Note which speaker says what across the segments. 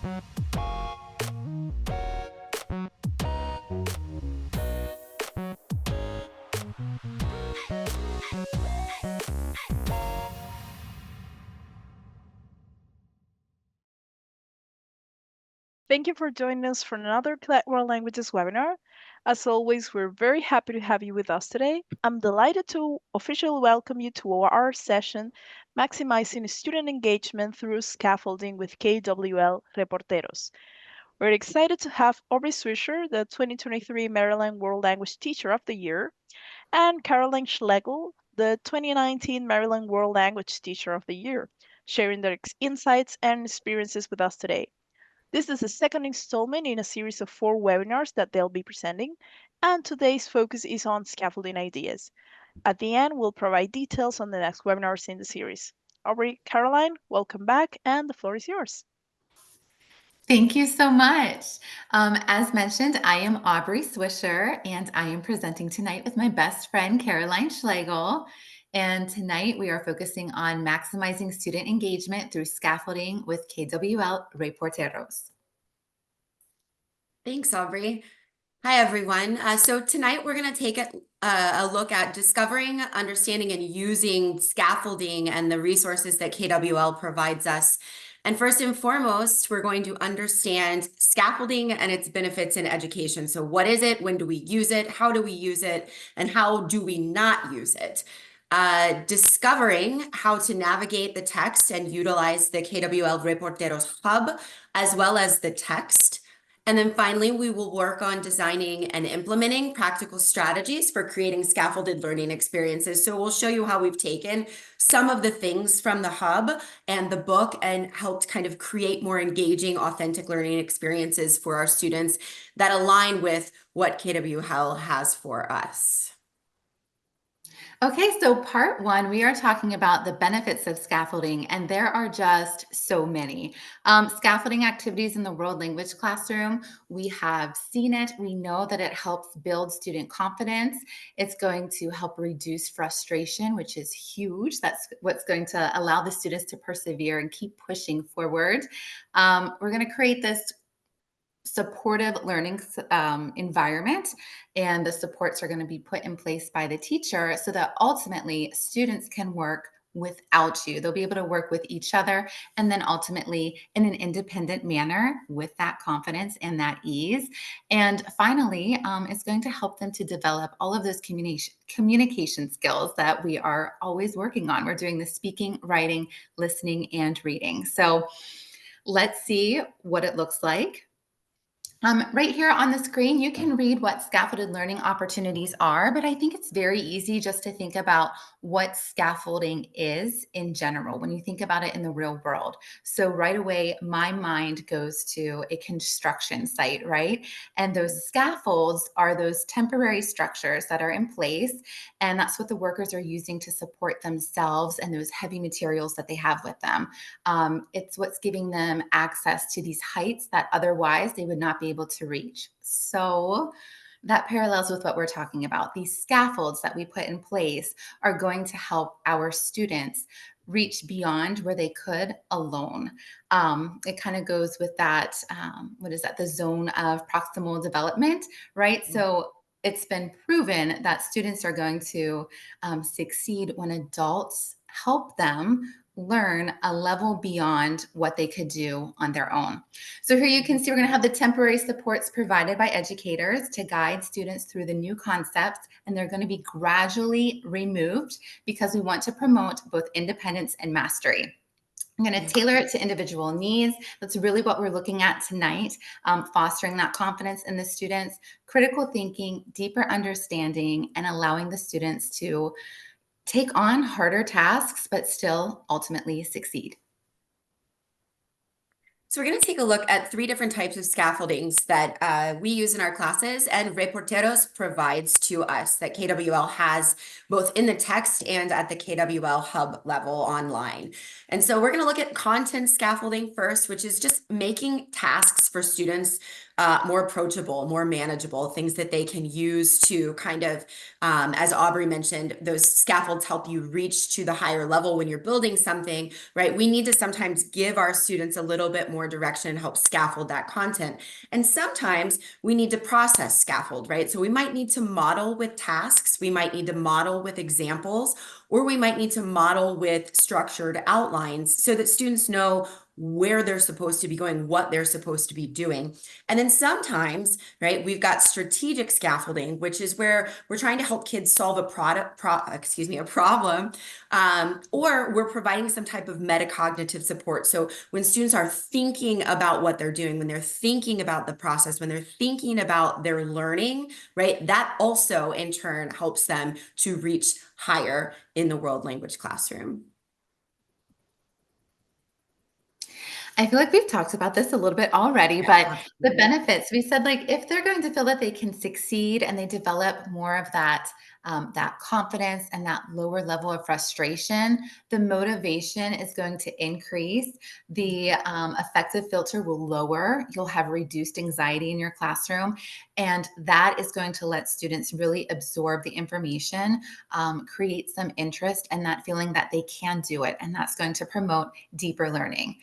Speaker 1: Thank you for joining us for another KWL Languages webinar. As always, we're very happy to have you with us today. I'm delighted to officially welcome you to our session, Maximizing Student Engagement Through Scaffolding with KWL Reporteros. We're excited to have Aubrey Swisher, the 2023 Maryland World Language Teacher of the Year, and Caroline Schlegel, the 2019 Maryland World Language Teacher of the Year, sharing their insights and experiences with us today. This is the second installment in a series of 4 webinars that they'll be presenting, and today's focus is on scaffolding ideas. At the end, we'll provide details on the next webinars in the series. Aubrey, Caroline, welcome back, and the floor is yours.
Speaker 2: Thank you so much. As mentioned, I am Aubrey Swisher, and I am presenting tonight with my best friend, Caroline Schlegel. And tonight we are focusing on maximizing student engagement through scaffolding with KWL Reporteros.
Speaker 3: Thanks, Aubrey. Hi, everyone. So tonight we're going to take a look at discovering, understanding, and using scaffolding and the resources that KWL provides us. And first and foremost, we're going to understand scaffolding and its benefits in education. So what is it? When do we use it? How do we use it? And how do we not use it? Discovering how to navigate the text and utilize the KWL Reporteros Hub, as well as the text. And then finally, we will work on designing and implementing practical strategies for creating scaffolded learning experiences. So we'll show you how we've taken some of the things from the hub and the book and helped kind of create more engaging, authentic learning experiences for our students that align with what KWL has for us.
Speaker 2: Okay, so part one, we are talking about the benefits of scaffolding, and there are just so many. Scaffolding activities in the world language classroom, we have seen it. We know that it helps build student confidence. It's going to help reduce frustration, which is huge. That's what's going to allow the students to persevere and keep pushing forward. We're going to create this supportive learning environment, and the supports are going to be put in place by the teacher so that ultimately students can work without you. They'll be able to work with each other and then ultimately in an independent manner with that confidence and that ease. And finally, it's going to help them to develop all of those communication skills that we are always working on. We're doing the speaking, writing, listening, and reading. So let's see what it looks like. Right here on the screen, you can read what scaffolded learning opportunities are, but I think it's very easy just to think about what scaffolding is in general when you think about it in the real world. So right away, my mind goes to a construction site, right? And those scaffolds are those temporary structures that are in place, and that's what the workers are using to support themselves and those heavy materials that they have with them. It's what's giving them access to these heights that otherwise they would not be able to reach. So that parallels with what we're talking about. These scaffolds that we put in place are going to help our students reach beyond where they could alone. It kind of goes with that, what is that, the zone of proximal development, right? Mm-hmm. So it's been proven that students are going to succeed when adults help them learn a level beyond what they could do on their own. So here you can see we're going to have the temporary supports provided by educators to guide students through the new concepts, and they're going to be gradually removed because we want to promote both independence and mastery. I'm going to tailor it to individual needs. That's really what we're looking at tonight, fostering that confidence in the students, critical thinking, deeper understanding, and allowing the students to take on harder tasks, but still ultimately succeed.
Speaker 3: So we're going to take a look at 3 different types of scaffoldings that we use in our classes and Reporteros provides to us that KWL has both in the text and at the KWL Hub level online. And so we're going to look at content scaffolding first, which is just making tasks for students more approachable, more manageable, things that they can use to kind of, as Aubrey mentioned, those scaffolds help you reach to the higher level when you're building something, right? We need to sometimes give our students a little bit more direction and help scaffold that content. And sometimes we need to process scaffold, right? So we might need to model with tasks, we might need to model with examples, or we might need to model with structured outlines so that students know where they're supposed to be going, what they're supposed to be doing. And then sometimes, right, we've got strategic scaffolding, which is where we're trying to help kids solve a problem, or we're providing some type of metacognitive support. So when students are thinking about what they're doing, when they're thinking about the process, when they're thinking about their learning, right, that also in turn helps them to reach higher in the world language classroom.
Speaker 2: I feel like we've talked about this a little bit already, but the benefits, we said, like, if they're going to feel that they can succeed and they develop more of that, that confidence and that lower level of frustration, the motivation is going to increase. The affective filter will lower. You'll have reduced anxiety in your classroom. And that is going to let students really absorb the information, create some interest and that feeling that they can do it. And that's going to promote deeper learning.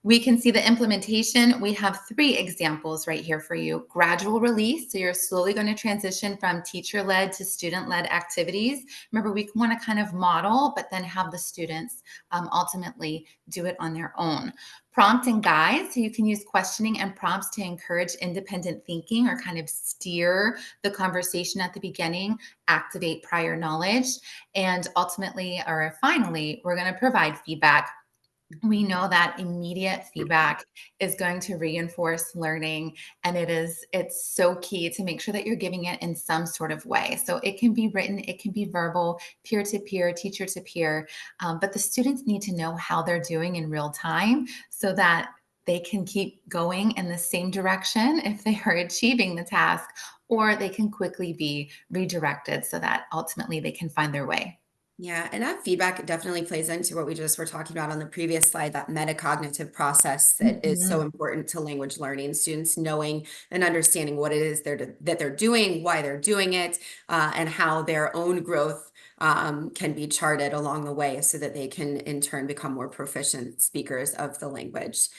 Speaker 2: We can see the implementation. We have 3 examples right here for you. Gradual release. So you're slowly going to transition from teacher-led to student-led activities. Remember, we want to kind of model, but then have the students ultimately do it on their own. Prompt and guide. So you can use questioning and prompts to encourage independent thinking or kind of steer the conversation at the beginning, activate prior knowledge. And ultimately, or finally, we're going to provide feedback. We know that immediate feedback is going to reinforce learning, and it's so key to make sure that you're giving it in some sort of way. So it can be written, it can be verbal, peer to peer, teacher to peer, but the students need to know how they're doing in real time so that they can keep going in the same direction if they are achieving the task, or they can quickly be redirected so that ultimately they can find their way.
Speaker 3: Yeah, and that feedback definitely plays into what we just were talking about on the previous slide, that metacognitive process that is so
Speaker 2: Mhm.
Speaker 3: important to language learning, students knowing and understanding what it is that they're doing, why they're doing it, and how their own growth can be charted along the way so that they can in turn become more proficient speakers of the language.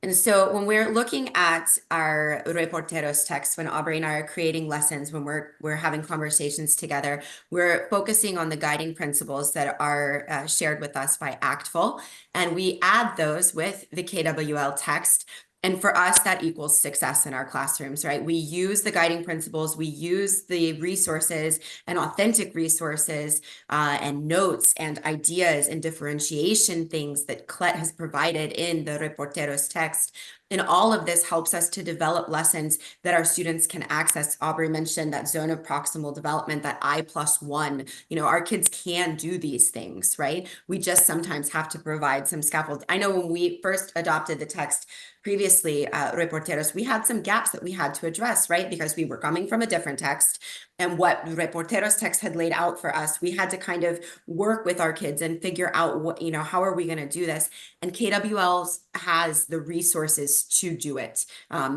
Speaker 3: And so when we're looking at our reporteros text, when Aubrey and I are creating lessons, when we're having conversations together, we're focusing on the guiding principles that are shared with us by Actful, and we add those with the KWL text. And for us, that equals success in our classrooms, right? We use the guiding principles, we use the resources and authentic resources and notes and ideas and differentiation things that Clet has provided in the Reporteros text. And all of this helps us to develop lessons that our students can access. Aubrey mentioned that zone of proximal development, that I+1. You know, our kids can do these things, right? We just sometimes have to provide some scaffold. I know when we first adopted the text previously, Reporteros, we had some gaps that we had to address, right? Because we were coming from a different text. And what Reporteros text had laid out for us, we had to kind of work with our kids and figure out what, you know, how are we going to do this? And KWL has the resources to do it.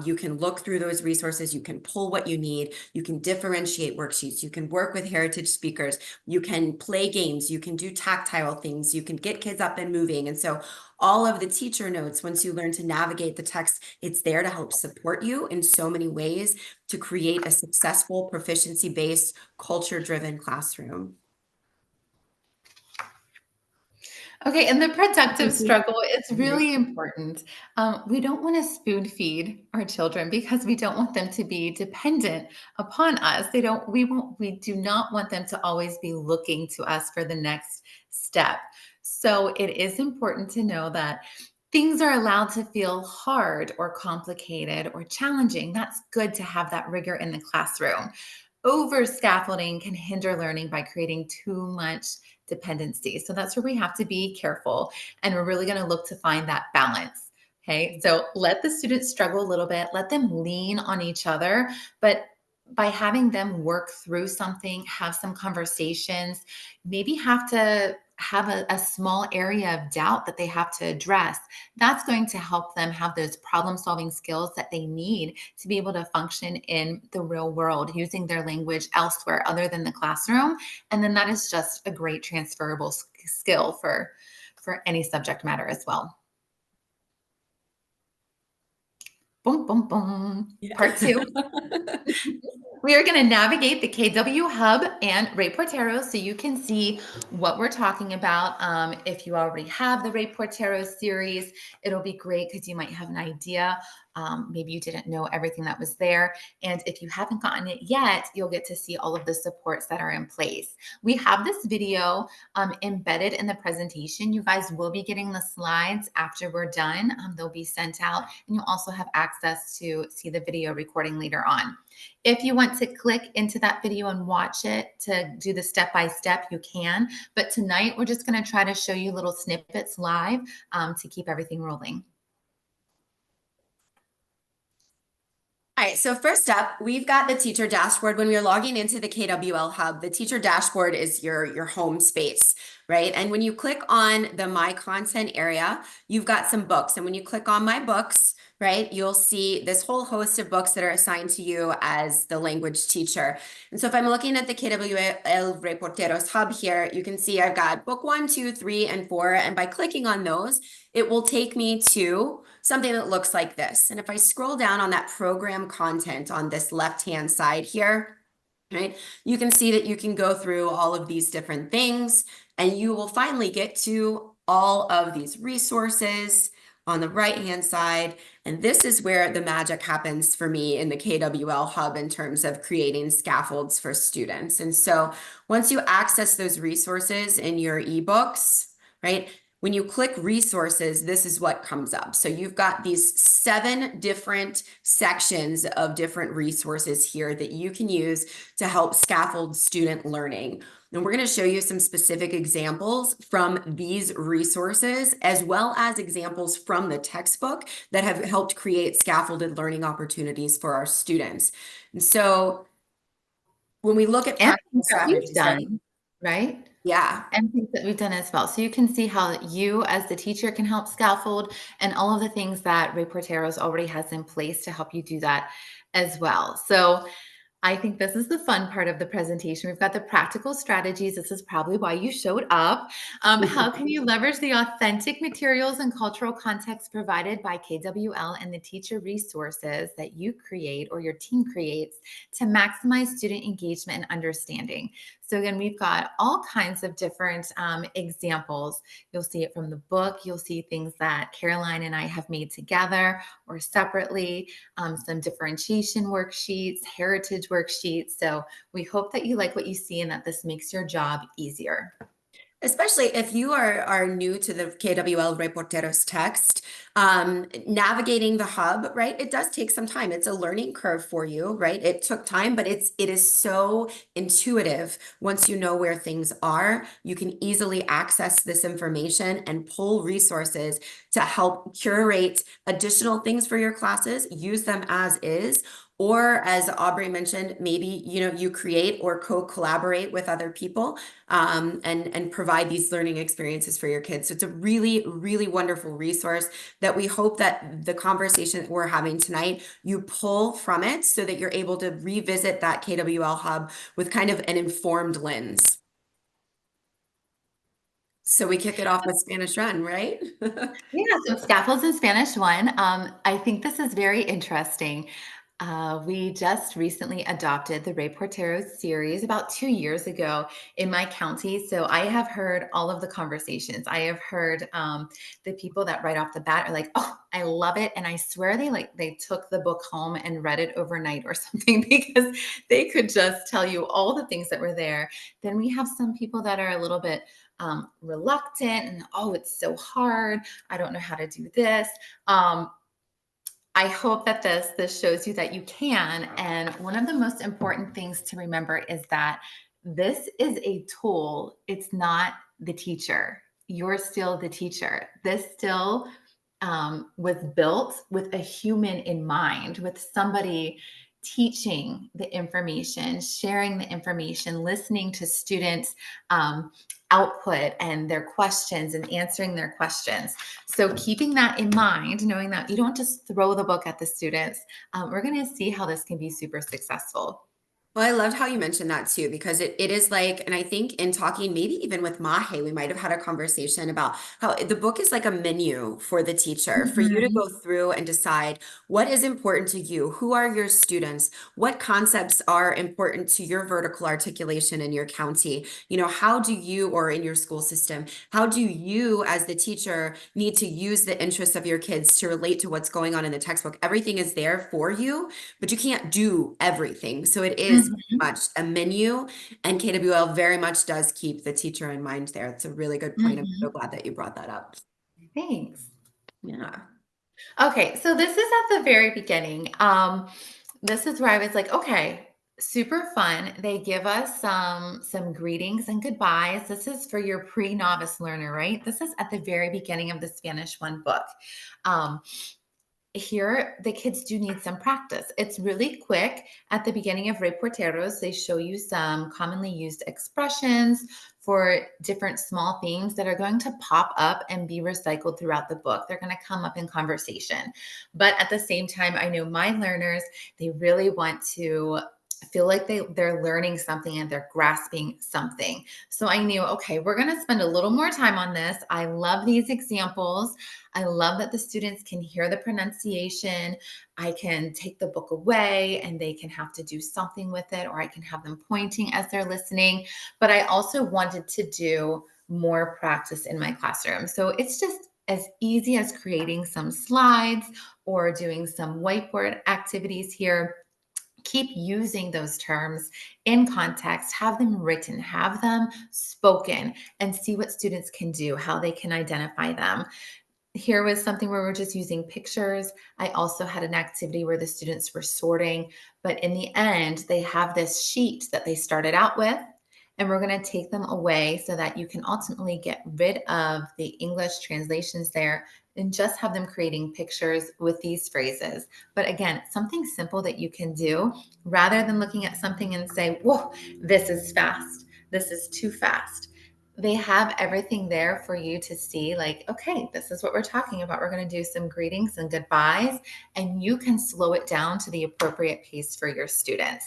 Speaker 3: You can look through those resources, you can pull what you need, you can differentiate worksheets, you can work with heritage speakers, you can play games, you can do tactile things, you can get kids up and moving. And so all of the teacher notes, once you learn to navigate the text, it's there to help support you in so many ways to create a successful, proficiency-based, culture-driven classroom.
Speaker 2: Okay, and the productive
Speaker 3: Mhm.
Speaker 2: struggle is really important. We don't want to spoon feed our children because we don't want them to be dependent upon us. They don't. We do not want them to always be looking to us for the next step. So it is important to know that things are allowed to feel hard or complicated or challenging. That's good to have that rigor in the classroom. Over scaffolding can hinder learning by creating too much dependency. So that's where we have to be careful. And we're really going to look to find that balance. Okay. So let the students struggle a little bit, let them lean on each other. But by having them work through something, have some conversations, maybe have to have a small area of doubt that they have to address, that's going to help them have those problem solving skills that they need to be able to function in the real world using their language elsewhere other than the classroom. And then that is just a great transferable skill for any subject matter as well. Boom, boom, boom.
Speaker 3: Yeah.
Speaker 2: Part 2. We are going to navigate the KW Hub and Reporteros so you can see what we're talking about. If you already have the Reporteros series, it'll be great because you might have an idea. Maybe you didn't know everything that was there. And if you haven't gotten it yet, you'll get to see all of the supports that are in place. We have this video embedded in the presentation. You guys will be getting the slides after we're done. They'll be sent out, and you'll also have access to see the video recording later on. If you want to click into that video and watch it to do the step-by-step, you can. But tonight, we're just going to try to show you little snippets live to keep everything rolling.
Speaker 3: All right, so first up, we've got the teacher dashboard. When we're logging into the KWL Hub, the teacher dashboard is your home space, right? And when you click on the My Content area, you've got some books. And when you click on My Books, right, you'll see this whole host of books that are assigned to you as the language teacher. And so if I'm looking at the KWL Reporteros Hub here, you can see I've got book 1, 2, 3, and 4. And by clicking on those, it will take me to something that looks like this. And if I scroll down on that program content on this left-hand side here, right, you can see that you can go through all of these different things, and you will finally get to all of these resources on the right-hand side. And this is where the magic happens for me in the KWL Hub in terms of creating scaffolds for students. And so once you access those resources in your ebooks, right, when you click resources, this is what comes up. So you've got these 7 different sections of different resources here that you can use to help scaffold student learning. And we're going to show you some specific examples from these resources, as well as examples from the textbook that have helped create scaffolded learning opportunities for our students. And so when we look at practical strategies,
Speaker 2: right?
Speaker 3: Yeah.
Speaker 2: And things that we've done as well. So you can see how you as the teacher can help scaffold and all of the things that Reporteros already has in place to help you do that as well. So I think this is the fun part of the presentation. We've got the practical strategies. This is probably why you showed up. How can you leverage the authentic materials and cultural context provided by KWL and the teacher resources that you create or your team creates to maximize student engagement and understanding? So again, we've got all kinds of different examples. You'll see it from the book. You'll see things that Caroline and I have made together or separately, some differentiation worksheets, heritage worksheets. So we hope that you like what you see and that this makes your job easier.
Speaker 3: Especially if you are new to the KWL Reporteros text, navigating the hub, right? It does take some time. It's a learning curve for you, right? It took time, but it is so intuitive. Once you know where things are, you can easily access this information and pull resources to help curate additional things for your classes, use them as is. Or as Aubrey mentioned, maybe you create or co-collaborate with other people and provide these learning experiences for your kids. So it's a really, really wonderful resource that we hope that the conversation that we're having tonight, you pull from it so that you're able to revisit that KWL Hub with kind of an informed lens. So we kick it off with Spanish Run, right?
Speaker 2: Yeah, so Scaffolds in Spanish 1. I think this is very interesting. We just recently adopted the Reporteros series about 2 years ago in my county. So I have heard all of the conversations. I have heard the people that right off the bat are like, "Oh, I love it," and I swear they took the book home and read it overnight or something because they could just tell you all the things that were there. Then we have some people that are a little bit reluctant and, "Oh, it's so hard. I don't know how to do this." I hope that this shows you that you can. And one of the most important things to remember is that this is a tool. It's not the teacher. You're still the teacher. This still was built with a human in mind, with somebody teaching the information, sharing the information, listening to students' output and their questions and answering their questions. So keeping that in mind, knowing that you don't just throw the book at the students, we're going to see how this can be super successful.
Speaker 3: Well, I loved how you mentioned that too, because it is like, and I think in talking, maybe even with Mahe, we might have had a conversation about how the book is like a menu for the teacher, for you to
Speaker 2: Mhm.
Speaker 3: go through and decide what is important to you, who are your students, what concepts are important to your vertical articulation in your county, how do you, or in your school system, how do you as the teacher need to use the interests of your kids to relate to what's going on in the textbook? Everything is there for you, but you can't do everything. So it is
Speaker 2: Mhm.
Speaker 3: much a menu, and KWL very much does keep the teacher in mind there. It's a really good point. I'm so
Speaker 2: Mhm.
Speaker 3: glad that you brought that up.
Speaker 2: Thanks.
Speaker 3: Yeah.
Speaker 2: Okay, so this is at the very beginning. This is where I was like, okay, super fun. They give us some greetings and goodbyes. This is for your pre-novice learner, right? This is at the very beginning of the Spanish 1 book. Um, Here, the kids do need some practice. It's really quick. At the beginning of Reporteros, they show you some commonly used expressions for different small themes that are going to pop up and be recycled throughout the book. They're going to come up in conversation. But at the same time, I know my learners, they really want to feel like they're learning something and they're grasping something. So I knew, okay, we're going to spend a little more time on this. I love these examples. I love that the students can hear the pronunciation. I can take the book away and they can have to do something with it, or I can have them pointing as they're listening. But I also wanted to do more practice in my classroom. So it's just as easy as creating some slides or doing some whiteboard activities here. Keep using those terms in context, have them written, have them spoken, and see what students can do, how they can identify them. Here was something where we're just using pictures. I also had an activity where the students were sorting, but in the end, they have this sheet that they started out with, and we're going to take them away so that you can ultimately get rid of the English translations there and just have them creating pictures with these phrases. But again, something simple that you can do rather than looking at something and say, whoa, this is fast. This is too fast. They have everything there for you to see, like, okay, this is what we're talking about. We're going to do some greetings and goodbyes, and you can slow it down to the appropriate pace for your students.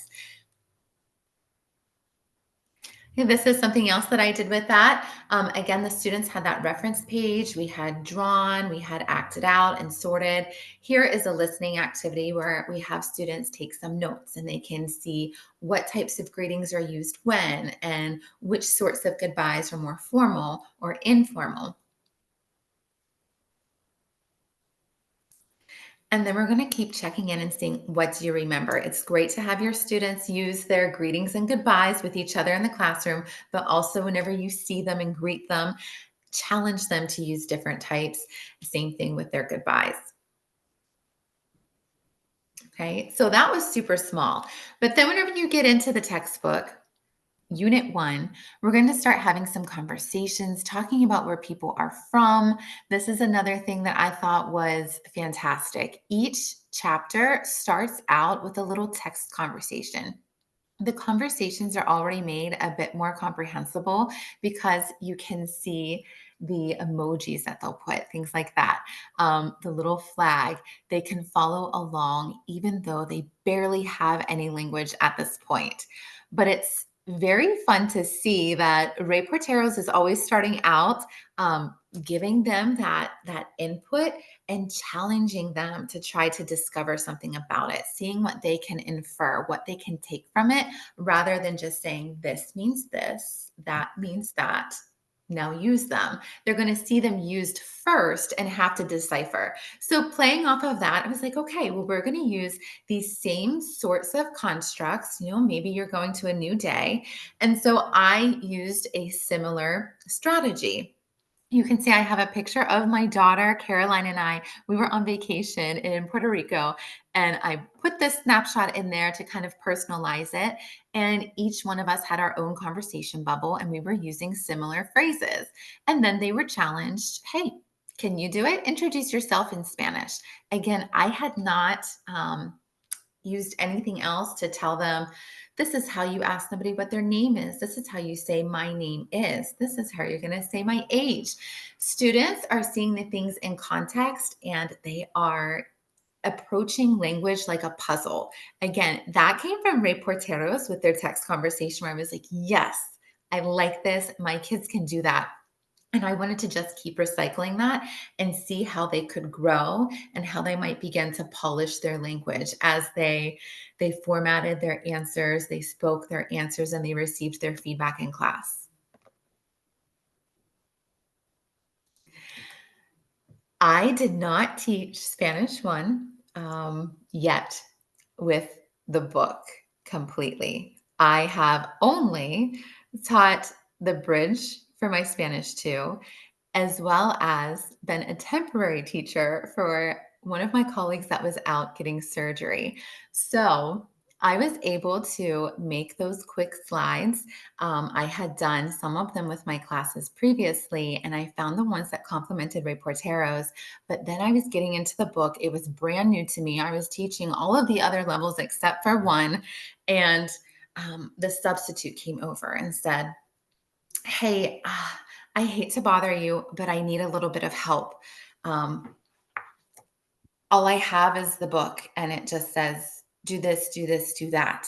Speaker 2: This is something else that I did with that. Again, the students had that reference page. We had drawn, we had acted out and sorted. Here is a listening activity where we have students take some notes and they can see what types of greetings are used when and which sorts of goodbyes are more formal or informal. And then we're going to keep checking in and seeing, what do you remember? It's great to have your students use their greetings and goodbyes with each other in the classroom, but also whenever you see them and greet them, challenge them to use different types. Same thing with their goodbyes. Okay, so that was super small. But then whenever you get into the textbook, Unit 1, we're going to start having some conversations, talking about where people are from. This is another thing that I thought was fantastic. Each chapter starts out with a little text conversation. The conversations are already made a bit more comprehensible because you can see the emojis that they'll put, things like that. The little flag, they can follow along even though they barely have any language at this point. But it's very fun to see that Ray Porteros is always starting out, giving them that input and challenging them to try to discover something about it, seeing what they can infer, what they can take from it, rather than just saying, this means this, that means that. Now use them. They're going to see them used first and have to decipher. So, playing off of that, I was like, okay, well, we're going to use these same sorts of constructs. Maybe you're going to a new day. And so I used a similar strategy. You can see I have a picture of my daughter, Caroline, and I. We were on vacation in Puerto Rico, and I put this snapshot in there to kind of personalize it. And each one of us had our own conversation bubble, and we were using similar phrases. And then they were challenged, hey, can you do it? Introduce yourself in Spanish. Again, I had not used anything else to tell them, this is how you ask somebody what their name is. This is how you say my name is. This is how you're going to say my age. Students are seeing the things in context and they are approaching language like a puzzle. Again, that came from Reporteros with their text conversation where I was like, yes, I like this. My kids can do that. And I wanted to just keep recycling that and see how they could grow and how they might begin to polish their language as they formatted their answers, they spoke their answers, and they received their feedback in class. I did not teach Spanish 1 yet with the book completely. I have only taught the bridge for my Spanish 2, as well as been a temporary teacher for one of my colleagues that was out getting surgery. So I was able to make those quick slides. I had done some of them with my classes previously, and I found the ones that complemented Reporteros. But then I was getting into the book. It was brand new to me. I was teaching all of the other levels except for 1. And the substitute came over and said, hey, I hate to bother you, but I need a little bit of help. All I have is the book and it just says, do this, do this, do that.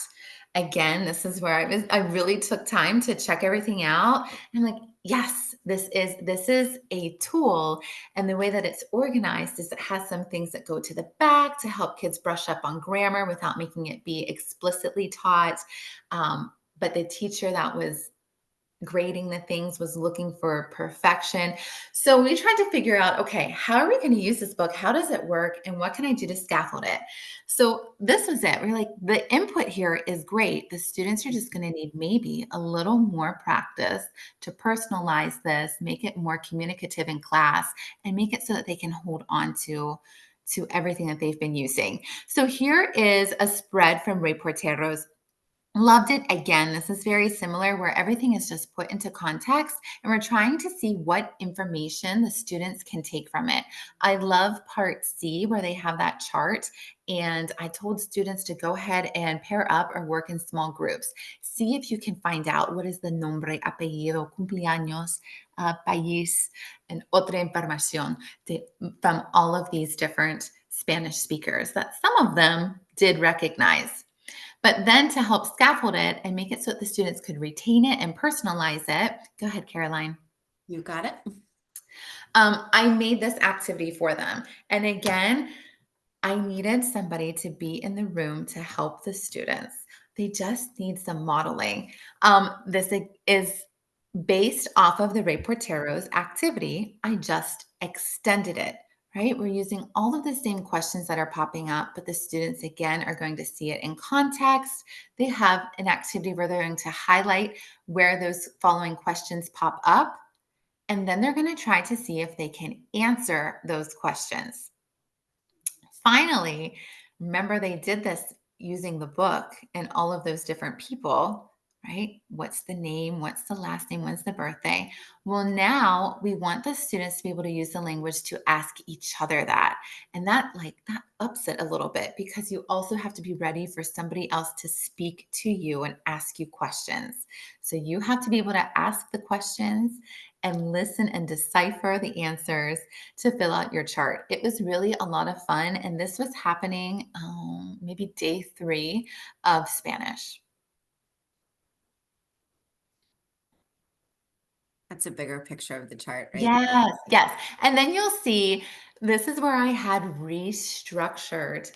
Speaker 2: Again, this is where I really took time to check everything out. And I'm like, yes, this is a tool. And the way that it's organized is it has some things that go to the back to help kids brush up on grammar without making it be explicitly taught. But the teacher that was grading the things was looking for perfection. So we tried to figure out, okay, how are we going to use this book? How does it work? And what can I do to scaffold it? So this was it. We're like, the input here is great. The students are just going to need maybe a little more practice to personalize this, make it more communicative in class, and make it so that they can hold on to everything that they've been using. So here is a spread from Reporteros. Loved it. Again, this is very similar where everything is just put into context and we're trying to see what information the students can take from it. I love part C where they have that chart, and I told students to go ahead and pair up or work in small groups. See if you can find out what is the nombre, apellido, cumpleaños, país, and otra información from all of these different Spanish speakers that some of them did recognize. But then to help scaffold it and make it so that the students could retain it and personalize it. Go ahead, Caroline.
Speaker 3: You got it.
Speaker 2: I made this activity for them. And again, I needed somebody to be in the room to help the students. They just need some modeling. This is based off of the Reporteros activity. I just extended it, right? We're using all of the same questions that are popping up, but the students, again, are going to see it in context. They have an activity where they're going to highlight where those following questions pop up, and then they're going to try to see if they can answer those questions. Finally, remember they did this using the book and all of those different people, right? What's the name? What's the last name? When's the birthday? Well, now we want the students to be able to use the language to ask each other that. And that ups it a little bit because you also have to be ready for somebody else to speak to you and ask you questions. So you have to be able to ask the questions and listen and decipher the answers to fill out your chart. It was really a lot of fun. And this was happening maybe day 3 of Spanish.
Speaker 3: That's a bigger picture of the chart, right?
Speaker 2: Yes, yes. And then you'll see this is where I had restructured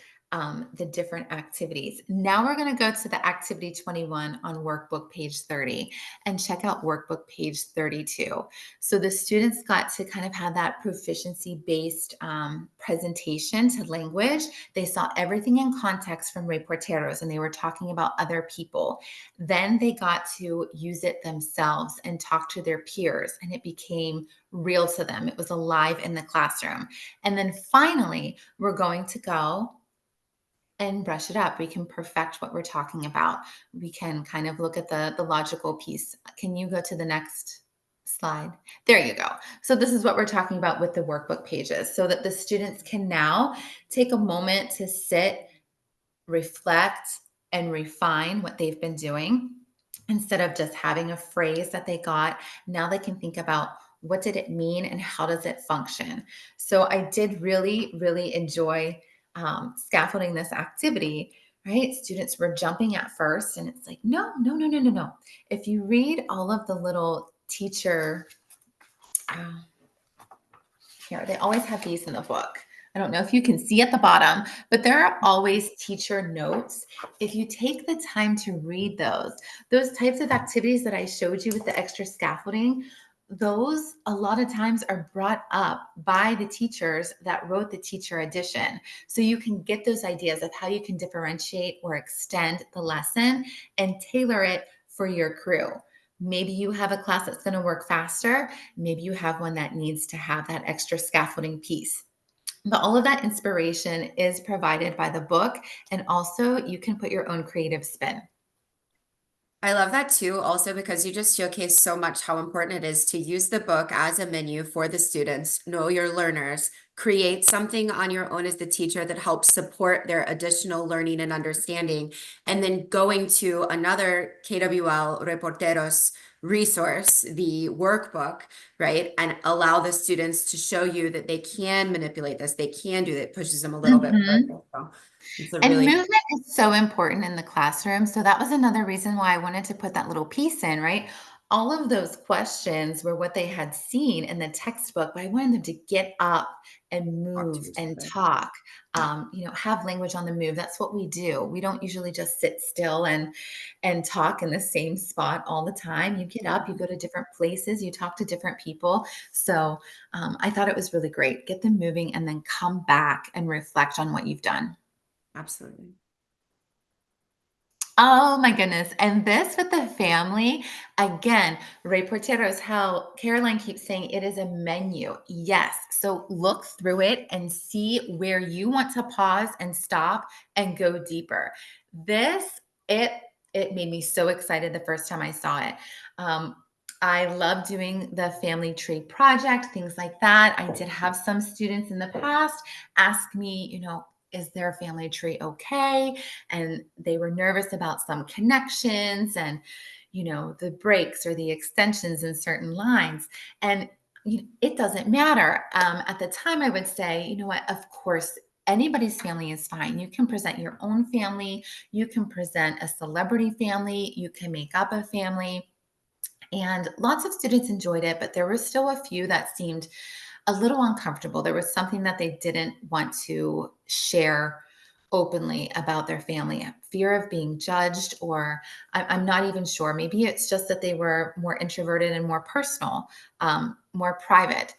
Speaker 2: the different activities. Now we're going to go to the activity 21 on workbook page 30 and check out workbook page 32. So the students got to kind of have that proficiency based presentation to language. They saw everything in context from Reporteros and they were talking about other people. Then they got to use it themselves and talk to their peers, and it became real to them. It was alive in the classroom. And then finally, we're going to go and brush it up. We can perfect what we're talking about. We can kind of look at the logical piece. Can you go to the next slide? There you go. So this is what we're talking about with the workbook pages so that the students can now take a moment to sit reflect, and refine what they've been doing. Instead of just having a phrase that they got, now they can think about what did it mean and how does it function. So I did really, really enjoy scaffolding this activity, right? Students were jumping at first, and it's like, no, no, no, no, no, no. If you read all of the little teacher, uh, here, they always have these in the book. I don't know if you can see at the bottom, but there are always teacher notes. If you take the time to read those types of activities that I showed you with the extra scaffolding, those a lot of times are brought up by the teachers that wrote the teacher edition. So you can get those ideas of how you can differentiate or extend the lesson and tailor it for your crew. Maybe you have a class that's going to work faster. Maybe you have one that needs to have that extra scaffolding piece. But all of that inspiration is provided by the book. And also, you can put your own creative spin.
Speaker 3: I love that too, also because you just showcase so much how important it is to use the book as a menu for the students, know your learners, create something on your own as the teacher that helps support their additional learning and understanding, and then going to another KWL Reporteros resource, the workbook, right? And allow the students to show you that they can manipulate this, they can do that, pushes them a little bit
Speaker 2: Mhm.
Speaker 3: further. So it's a
Speaker 2: And
Speaker 3: really
Speaker 2: movement is so important in the classroom. So that was another reason why I wanted to put that little piece in, right? All of those questions were what they had seen in the textbook, but I wanted them to get up and
Speaker 3: talk to
Speaker 2: move
Speaker 3: each
Speaker 2: and
Speaker 3: other.
Speaker 2: talk,
Speaker 3: Yeah.
Speaker 2: have language on the move. That's what we do. We don't usually just sit still and talk in the same spot all the time. You get up, you go to different places, you talk to different people. So I thought it was really great. Get them moving and then come back and reflect on what you've done.
Speaker 3: Absolutely.
Speaker 2: Oh my goodness. And this with the family, again, reporteros, how Caroline keeps saying it is a menu. Yes. So look through it and see where you want to pause and stop and go deeper. This, it, it made me so excited the first time I saw it. Um, I love doing the family tree project, things like that. I did have some students in the past ask me, is their family tree okay? And they were nervous about some connections and the breaks or the extensions in certain lines. And it doesn't matter. At the time I would say, you know what, of course anybody's family is fine. You can present your own family, you can present a celebrity family, you can make up a family. And lots of students enjoyed it, but there were still a few that seemed a little uncomfortable. There was something that they didn't want to share openly about their family, fear of being judged, or I'm not even sure. Maybe it's just that they were more introverted and more personal, more private.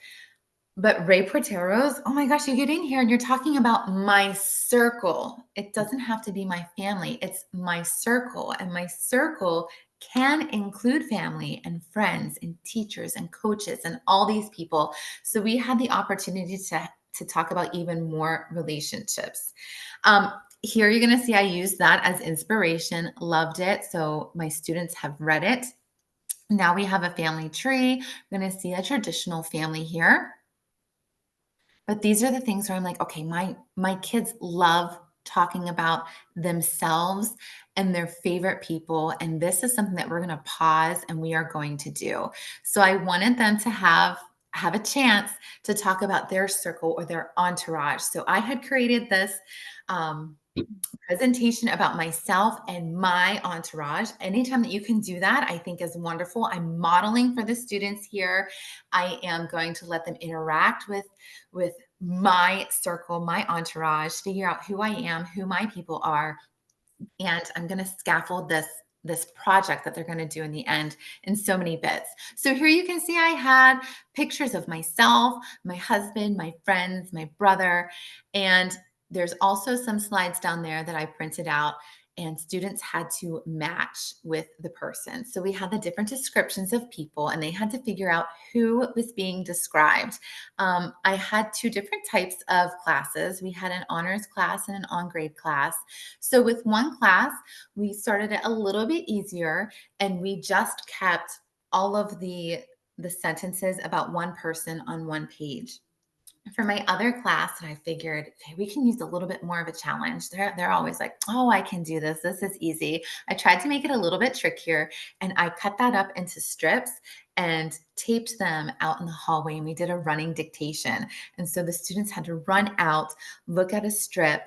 Speaker 2: But Ray Porteros, oh my gosh, you get in here and you're talking about my circle. It doesn't have to be my family, it's my circle. And my circle can include family and friends and teachers and coaches and all these people. So we had the opportunity to talk about even more relationships. Here you're going to see I use that as inspiration, loved it. So my students have read it. Now we have a family tree. We're going to see a traditional family here. But these are the things where I'm like, okay, my kids love talking about themselves and their favorite people, and this is something that we're going to pause and we are going to do. So I wanted them to have a chance to talk about their circle or their entourage. So I had created this presentation about myself and my entourage. Anytime that you can do that, I think is wonderful. I'm modeling for the students here. I am going to let them interact with my circle, my entourage, figure out who I am, who my people are, and I'm going to scaffold this project that they're going to do in the end in so many bits. So here you can see I had pictures of myself, my husband, my friends, my brother, and there's also some slides down there that I printed out and students had to match with the person. So we had the different descriptions of people and they had to figure out who was being described. I had two different types of classes. We had an honors class and an on-grade class. So with one class, we started it a little bit easier and we just kept all of the sentences about one person on one page. For my other class, and I figured, okay, we can use a little bit more of a challenge. They're always like, oh, I can do this. This is easy. I tried to make it a little bit trickier, and I cut that up into strips and taped them out in the hallway. And we did a running dictation. And so the students had to run out, look at a strip,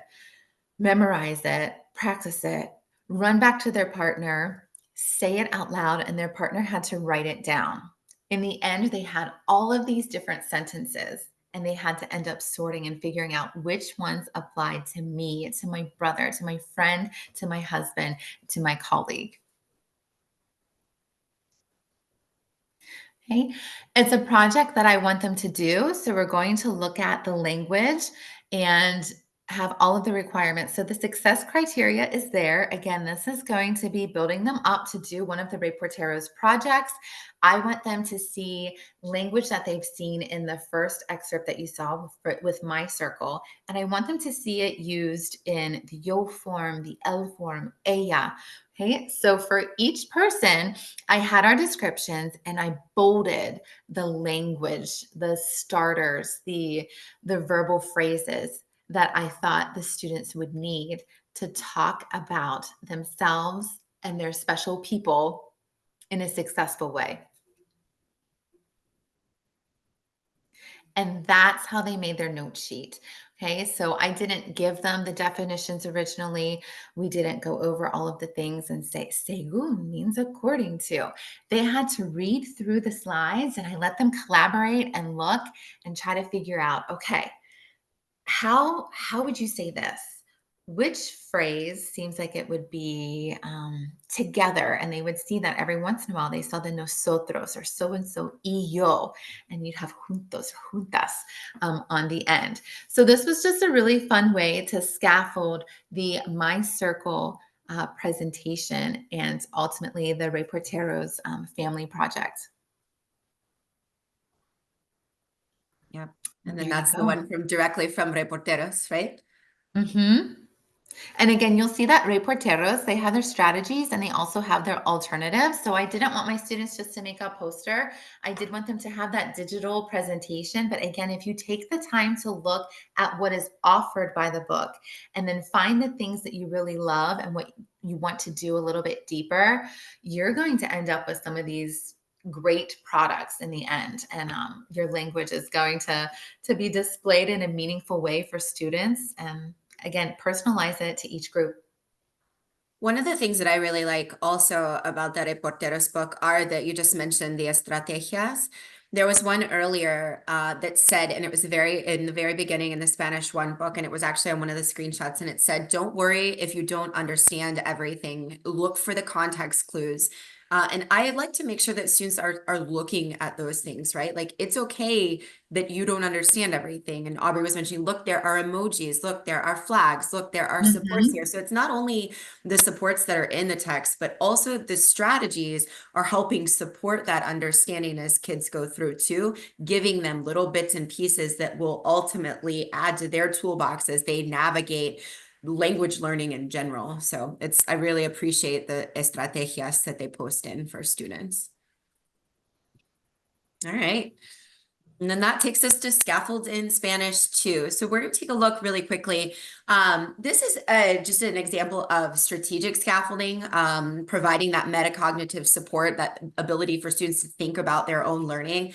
Speaker 2: memorize it, practice it, run back to their partner, say it out loud, and their partner had to write it down. In the end, they had all of these different sentences, and they had to end up sorting and figuring out which ones applied to me, to my brother, to my friend, to my husband, to my colleague. Okay. It's a project that I want them to do. So we're going to look at the language and have all of the requirements. So the success criteria is there. Again, this is going to be building them up to do one of the Reporteros projects. I want them to see language that they've seen in the first excerpt that you saw with my circle. And I want them to see it used in the yo form, the el form, ella. Okay, so for each person, I had our descriptions and I bolded the language, the starters, the verbal phrases that I thought the students would need to talk about themselves and their special people in a successful way. And that's how they made their note sheet. Okay, so I didn't give them the definitions originally. We didn't go over all of the things and say, según means according to. They had to read through the slides and I let them collaborate and look and try to figure out, okay, how would you say this? Which phrase seems like it would be together? And they would see that every once in a while they saw the nosotros or so and so y yo, and you'd have juntos or juntas on the end. So this was just a really fun way to scaffold the My Circle presentation and ultimately the Reporteros family project.
Speaker 3: Yep. And then that's the one directly from Reporteros, right?
Speaker 2: Mm-hmm. And again, you'll see that Reporteros, they have their strategies and they also have their alternatives. So I didn't want my students just to make a poster. I did want them to have that digital presentation. But again, if you take the time to look at what is offered by the book and then find the things that you really love and what you want to do a little bit deeper, you're going to end up with some of these great products in the end, and your language is going to be displayed in a meaningful way for students, and again, personalize it to each group.
Speaker 3: One of the things that I really like also about the Reporteros book are that you just mentioned the estrategias. There was one earlier that said, and it was in the very beginning in the Spanish one book, and it was actually on one of the screenshots, and it said, don't worry if you don't understand everything. Look for the context clues. And I like to make sure that students are looking at those things, right? Like, it's okay that you don't understand everything. And Aubrey was mentioning, look, there are emojis, look, there are flags, look, there are supports here. So it's not only the supports that are in the text, but also the strategies are helping support that understanding as kids go through too, giving them little bits and pieces that will ultimately add to their toolbox as they navigate language learning in general. So I really appreciate the estrategias that they post in for students. All right. And then that takes us to scaffold in Spanish too. So we're going to take a look really quickly. This is just an example of strategic scaffolding, providing that metacognitive support, that ability for students to think about their own learning.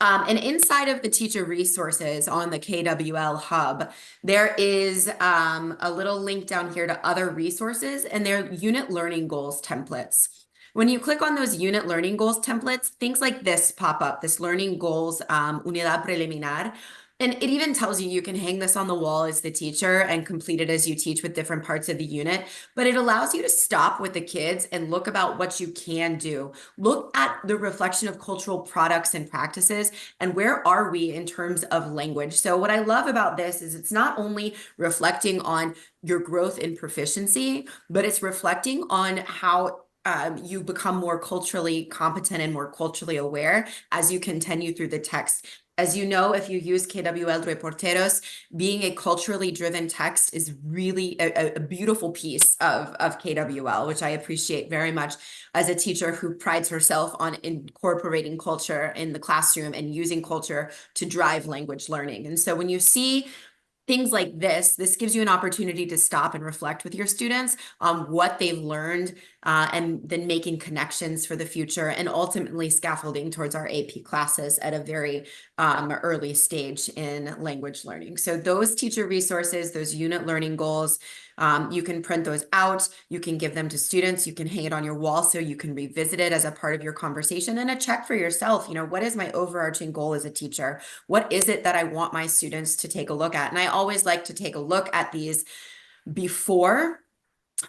Speaker 3: And inside of the teacher resources on the KWL Hub, there is a little link down here to other resources, and they're unit learning goals templates. When you click on those unit learning goals templates, things like this pop up, this learning goals unidad preliminar. And it even tells you can hang this on the wall as the teacher and complete it as you teach with different parts of the unit. But it allows you to stop with the kids and look about what you can do. Look at the reflection of cultural products and practices and where are we in terms of language. So what I love about this is it's not only reflecting on your growth in proficiency, but it's reflecting on how you become more culturally competent and more culturally aware as you continue through the text. As you know, if you use KWL Reporteros, being a culturally driven text is really a beautiful piece of KWL, which I appreciate very much as a teacher who prides herself on incorporating culture in the classroom and using culture to drive language learning. And so when you see things like this gives you an opportunity to stop and reflect with your students on what they've learned, and then making connections for the future, and ultimately scaffolding towards our AP classes at a very early stage in language learning. So those teacher resources, those unit learning goals, you can print those out, you can give them to students, you can hang it on your wall so you can revisit it as a part of your conversation, and a check for yourself. What is my overarching goal as a teacher? What is it that I want my students to take a look at? And I always like to take a look at these before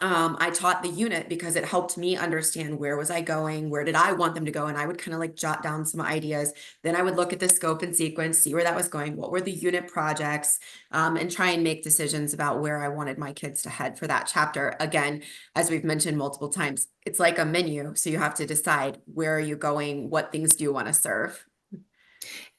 Speaker 3: I taught the unit, because it helped me understand where was I going, where did I want them to go, and I would kind of like jot down some ideas. Then I would look at the scope and sequence, see where that was going, what were the unit projects, and try and make decisions about where I wanted my kids to head for that chapter. Again, as we've mentioned multiple times, it's like a menu, so you have to decide where are you going, what things do you want to serve.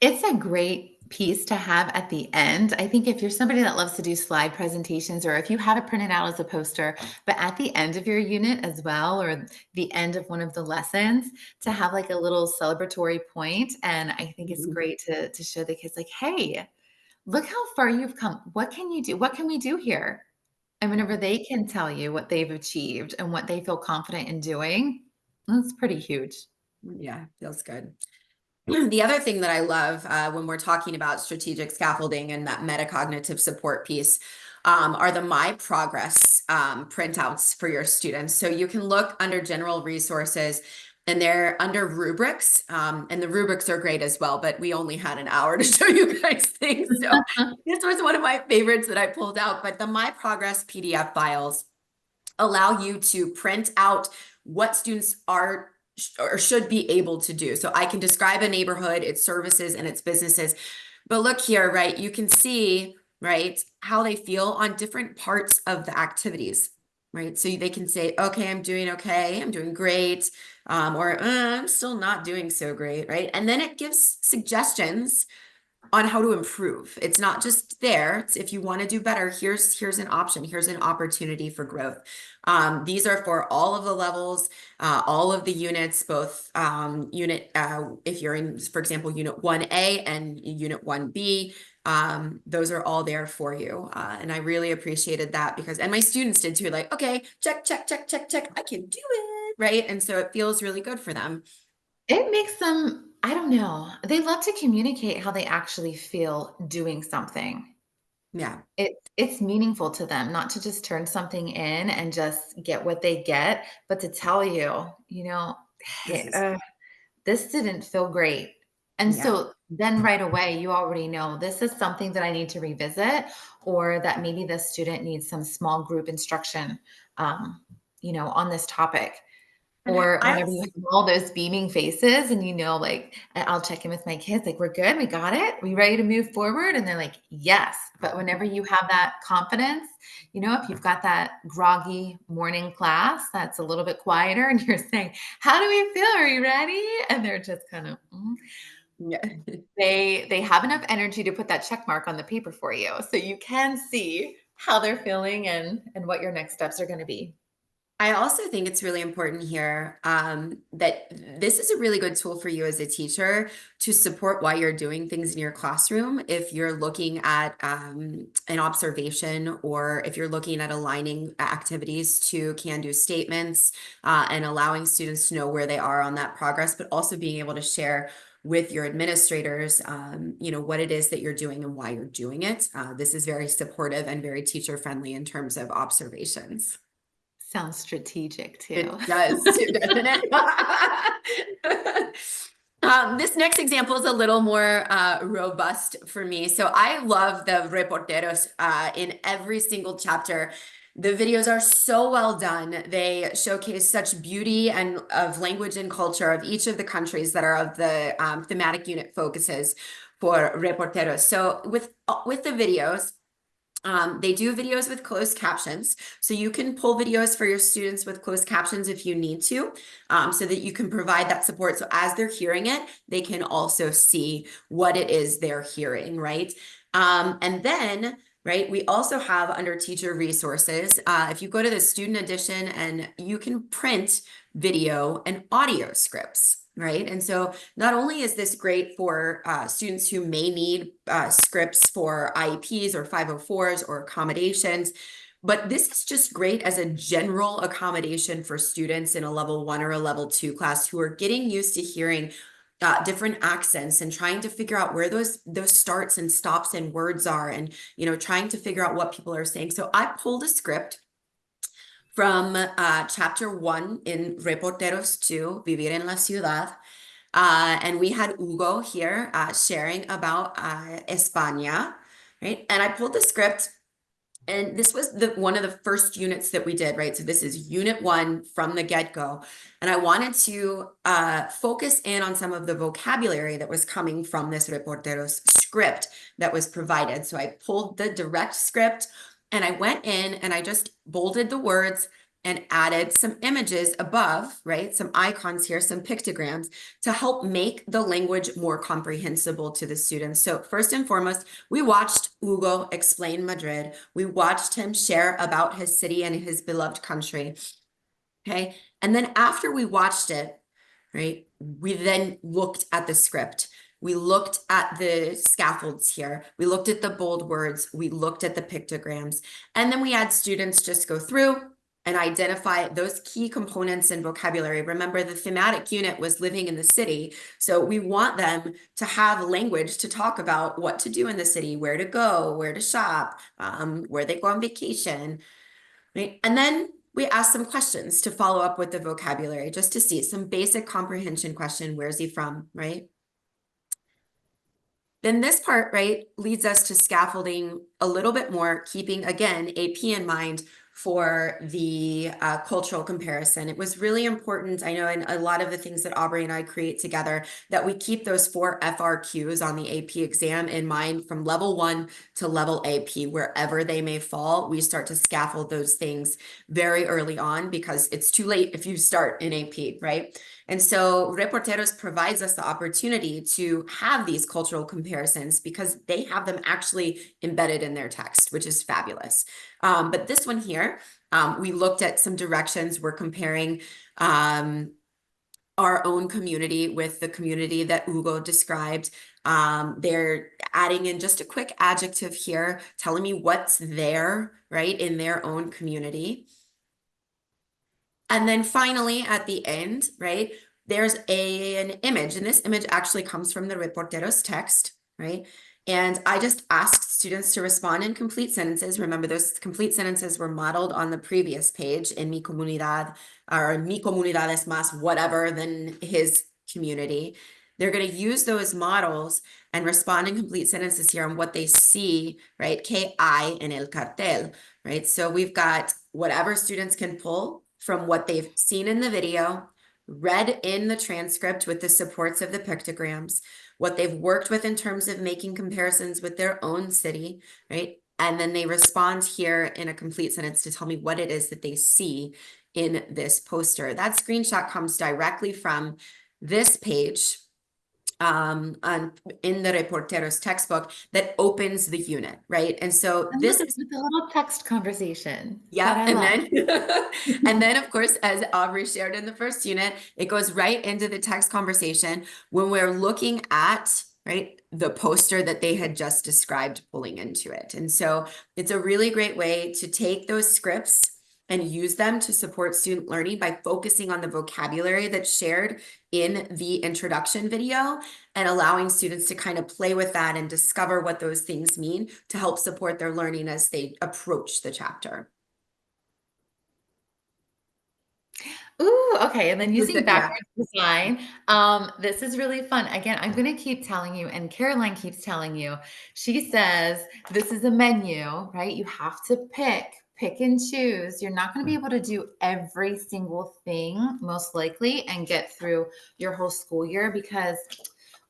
Speaker 2: It's a great piece to have at the end. I think if you're somebody that loves to do slide presentations, or if you have it printed out as a poster, but at the end of your unit as well, or the end of one of the lessons, to have like a little celebratory point. And I think it's great to show the kids like, hey, look how far you've come. What can you do? What can we do here? And whenever they can tell you what they've achieved and what they feel confident in doing, that's pretty huge.
Speaker 3: Yeah, feels good. The other thing that I love when we're talking about strategic scaffolding and that metacognitive support piece are the My Progress printouts for your students. So you can look under general resources, and they're under rubrics, and the rubrics are great as well, but we only had an hour to show you guys things. So this was one of my favorites that I pulled out. But the My Progress PDF files allow you to print out what students are or should be able to do. So I can describe a neighborhood, its services, and its businesses. But look here, right? You can see, right, how they feel on different parts of the activities, right? So they can say, okay, I'm doing okay, I'm doing great, or I'm still not doing so great, right? And then it gives suggestions on how to improve. It's not just there. It's if you want to do better, here's an option. Here's an opportunity for growth. These are for all of the levels, all of the units, both if you're in, for example, unit 1A and unit 1B, those are all there for you. And I really appreciated that and my students did too, like, okay, check, check, check, check, check, I can do it, right? And so it feels really good for them.
Speaker 2: It makes them, I don't know, they love to communicate how they actually feel doing something.
Speaker 3: Yeah.
Speaker 2: It's meaningful to them, not to just turn something in and just get what they get, but to tell you,
Speaker 3: This
Speaker 2: "Hey,
Speaker 3: is,
Speaker 2: this didn't feel great." And
Speaker 3: yeah.
Speaker 2: so then right away, you already know this is something that I need to revisit, or that maybe the student needs some small group instruction, on this topic.
Speaker 3: And
Speaker 2: Or
Speaker 3: I
Speaker 2: whenever
Speaker 3: also,
Speaker 2: you have all those beaming faces and like, I'll check in with my kids, like, "We're good, we got it, we ready to move forward?" And they're like, "Yes." But whenever you have that confidence, if you've got that groggy morning class that's a little bit quieter and you're saying, "How do we feel? Are you ready?" And they're just kind of,
Speaker 3: yeah.
Speaker 2: they have enough energy to put that check mark on the paper for you. So you can see how they're feeling and what your next steps are going to be.
Speaker 3: I also think it's really important here that this is a really good tool for you as a teacher to support why you're doing things in your classroom. If you're looking at an observation, or if you're looking at aligning activities to can-do statements, and allowing students to know where they are on that progress, but also being able to share with your administrators, what it is that you're doing and why you're doing it. This is very supportive and very teacher-friendly in terms of observations.
Speaker 2: Sounds strategic too.
Speaker 3: It does too, doesn't it? This next example is a little more robust for me. So I love the reporteros in every single chapter. The videos are so well done. They showcase such beauty and of language and culture of each of the countries that are of the thematic unit focuses for reporteros. So with the videos, They do videos with closed captions, so you can pull videos for your students with closed captions if you need to, so that you can provide that support. So as they're hearing it, they can also see what it is they're hearing, right? And then, right, we also have under teacher resources, if you go to the student edition, and you can print video and audio scripts. Right. And so not only is this great for students who may need scripts for IEPs or 504s or accommodations, but this is just great as a general accommodation for students in a level 1 or a level 2 class who are getting used to hearing different accents and trying to figure out where those starts and stops and words are, and trying to figure out what people are saying. So I pulled a script from chapter 1 in Reporteros 2, Vivir en la Ciudad. And we had Hugo here sharing about España, right? And I pulled the script, and this was one of the first units that we did, right? So this is unit 1 from the get-go. And I wanted to focus in on some of the vocabulary that was coming from this Reporteros script that was provided. So I pulled the direct script, and I went in and I just bolded the words and added some images above, right? Some icons here, some pictograms to help make the language more comprehensible to the students. So first and foremost, we watched Hugo explain Madrid. We watched him share about his city and his beloved country. Okay. And then after we watched it, right, we then looked at the script. We looked at the scaffolds here. We looked at the bold words. We looked at the pictograms. And then we had students just go through and identify those key components in vocabulary. Remember, the thematic unit was living in the city. So we want them to have language to talk about what to do in the city, where to go, where to shop, where they go on vacation, right? And then we ask some questions to follow up with the vocabulary, just to see some basic comprehension question. Where's he from, right? Then this part, right, leads us to scaffolding a little bit more, keeping, again, AP in mind for the cultural comparison. It was really important, I know, in a lot of the things that Aubrey and I create together, that we keep those 4 FRQs on the AP exam in mind from level 1 to level AP, wherever they may fall. We start to scaffold those things very early on, because it's too late if you start in AP, right? And so Reporteros provides us the opportunity to have these cultural comparisons because they have them actually embedded in their text, which is fabulous. But this one here, we looked at some directions. We're comparing our own community with the community that Hugo described. They're adding in just a quick adjective here, telling me what's there, right, in their own community. And then finally, at the end, right, there's an image, and this image actually comes from the Reporteros text, right? And I just asked students to respond in complete sentences. Remember, those complete sentences were modeled on the previous page in Mi Comunidad, or Mi Comunidad es más whatever than his community. They're going to use those models and respond in complete sentences here on what they see, right? Que hay en el cartel, right? So we've got whatever students can pull from what they've seen in the video, read in the transcript with the supports of the pictograms, what they've worked with in terms of making comparisons with their own city, right? And then they respond here in a complete sentence to tell me what it is that they see in this poster. That screenshot comes directly from this page in the Reporteros textbook that opens the unit, right? And so this is
Speaker 2: a little text conversation.
Speaker 3: yeah, and then of course, as Aubrey shared in the first unit, it goes right into the text conversation when we're looking at, right, the poster that they had just described pulling into it. And so it's a really great way to take those scripts and use them to support student learning by focusing on the vocabulary that's shared in the introduction video and allowing students to kind of play with that and discover what those things mean to help support their learning as they approach the chapter.
Speaker 2: Ooh, okay. And then using
Speaker 3: Yeah.
Speaker 2: backwards design, this is really fun. Again, I'm going to keep telling you, and Caroline keeps telling you, she says, this is a menu, right? You have to pick and choose. You're not going to be able to do every single thing, most likely, and get through your whole school year, because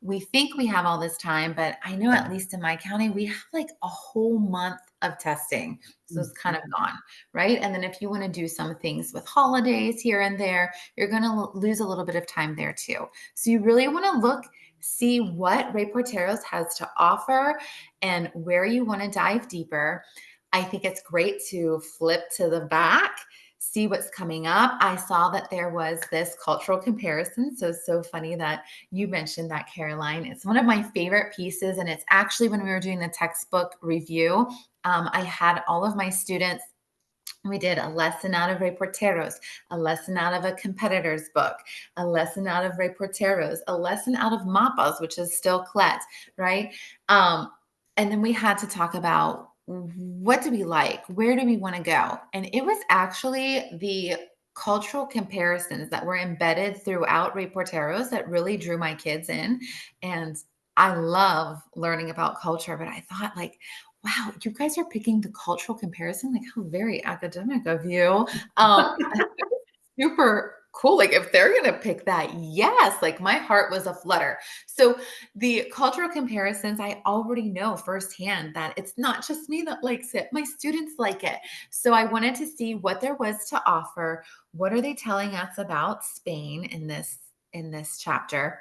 Speaker 2: we think we have all this time, but I know at least in my county, we have like a whole month of testing. So it's kind of gone, right? And then if you want to do some things with holidays here and there, you're going to lose a little bit of time there too. So you really want to look, see what Reporteros has to offer and where you want to dive deeper. I think it's great to flip to the back, see what's coming up. I saw that there was this cultural comparison. So it's so funny that you mentioned that, Caroline. It's one of my favorite pieces. And it's actually when we were doing the textbook review, I had all of my students. We did a lesson out of Reporteros, a lesson out of a competitor's book, a lesson out of Reporteros, a lesson out of Mapas, which is still CLET, right? And then we had to talk about what do we like? Where do we want to go? And it was actually the cultural comparisons that were embedded throughout Reporteros that really drew my kids in. And I love learning about culture, but I thought like, wow, you guys are picking the cultural comparison. Like, how very academic of you. Super cool. Like, if they're going to pick that, yes, like my heart was aflutter. So, the cultural comparisons, I already know firsthand that it's not just me that likes it, my students like it. So, I wanted to see what there was to offer. What are they telling us about Spain in this chapter?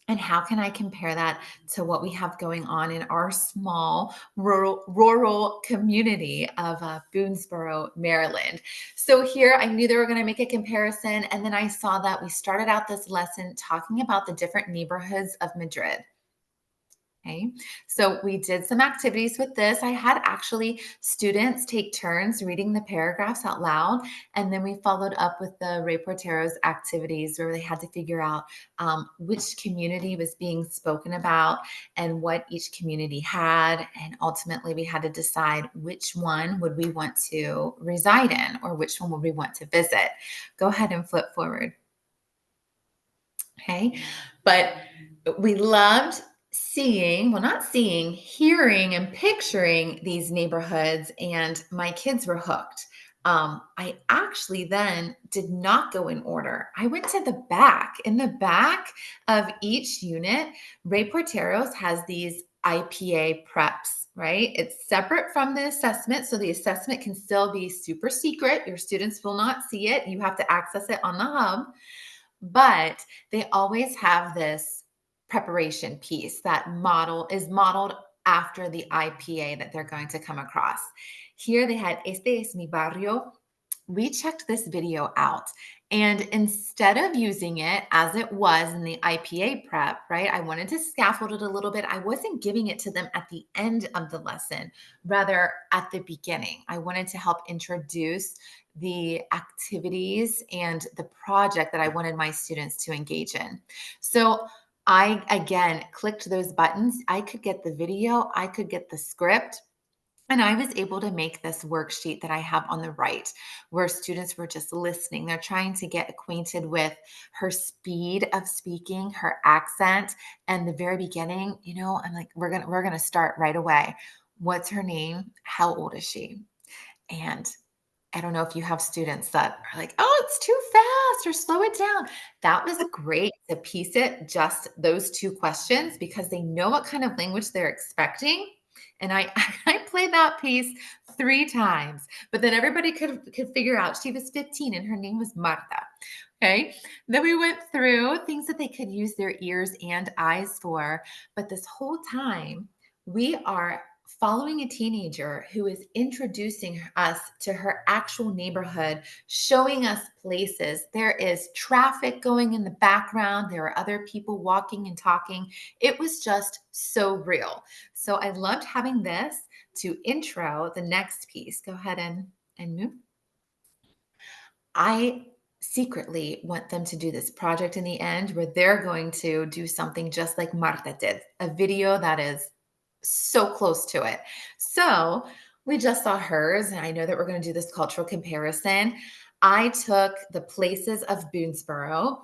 Speaker 2: And how can I compare that to what we have going on in our small rural community of Boonesboro, Maryland? So here I knew they were going to make a comparison. And then I saw that we started out this lesson talking about the different neighborhoods of Madrid. Okay, so we did some activities with this. I had actually students take turns reading the paragraphs out loud, and then we followed up with the Reporteros activities where they had to figure out which community was being spoken about and what each community had, and ultimately we had to decide which one would we want to reside in or which one would we want to visit. Go ahead and flip forward. Okay, but we loved seeing, well, not seeing, hearing and picturing these neighborhoods, and my kids were hooked. I actually then did not go in order. I went to the back. In the back of each unit, Reporteros has these IPA preps, right? It's separate from the assessment. So the assessment can still be super secret. Your students will not see it. You have to access it on the hub. But they always have this preparation piece that is modeled after the IPA that they're going to come across. Here they had Este es mi barrio. We checked this video out. And instead of using it as it was in the IPA prep, right, I wanted to scaffold it a little bit. I wasn't giving it to them at the end of the lesson, rather at the beginning. I wanted to help introduce the activities and the project that I wanted my students to engage in. So I, again, clicked those buttons. I could get the video, I could get the script. And I was able to make this worksheet that I have on the right, where students were just listening. They're trying to get acquainted with her speed of speaking, her accent, and the very beginning. I'm like, we're gonna start right away. What's her name? How old is she? And I don't know if you have students that are like, oh, it's too fast or slow it down. That was great to piece it just those two questions because they know what kind of language they're expecting. And I I played that piece 3 times, but then everybody could figure out she was 15 and her name was Marta. Okay. Then we went through things that they could use their ears and eyes for. But this whole time, we are following a teenager who is introducing us to her actual neighborhood, showing us places. There is traffic going in the background. There are other people walking and talking. It was just so real. So I loved having this to intro the next piece. Go ahead and move. I secretly want them to do this project in the end where they're going to do something just like Marta did, a video that is so close to it. So we just saw hers, and I know that we're going to do this cultural comparison. I took the places of Boonesboro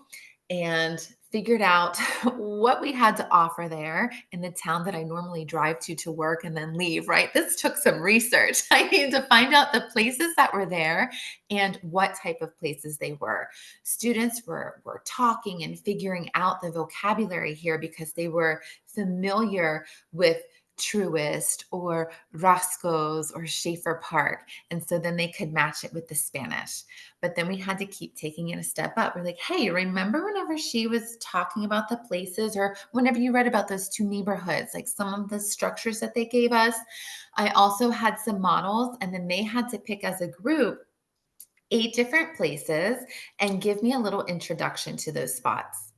Speaker 2: and figured out what we had to offer there in the town that I normally drive to work and then leave, right? This took some research. I needed to find out the places that were there and what type of places they were. Students were talking and figuring out the vocabulary here because they were familiar with Truist or Roscoe's or Schaefer Park. And so then they could match it with the Spanish. But then we had to keep taking it a step up. We're like, hey, remember whenever she was talking about the places, or whenever you read about those two neighborhoods, like some of the structures that they gave us? I also had some models, and then they had to pick as a group 8 different places and give me a little introduction to those spots.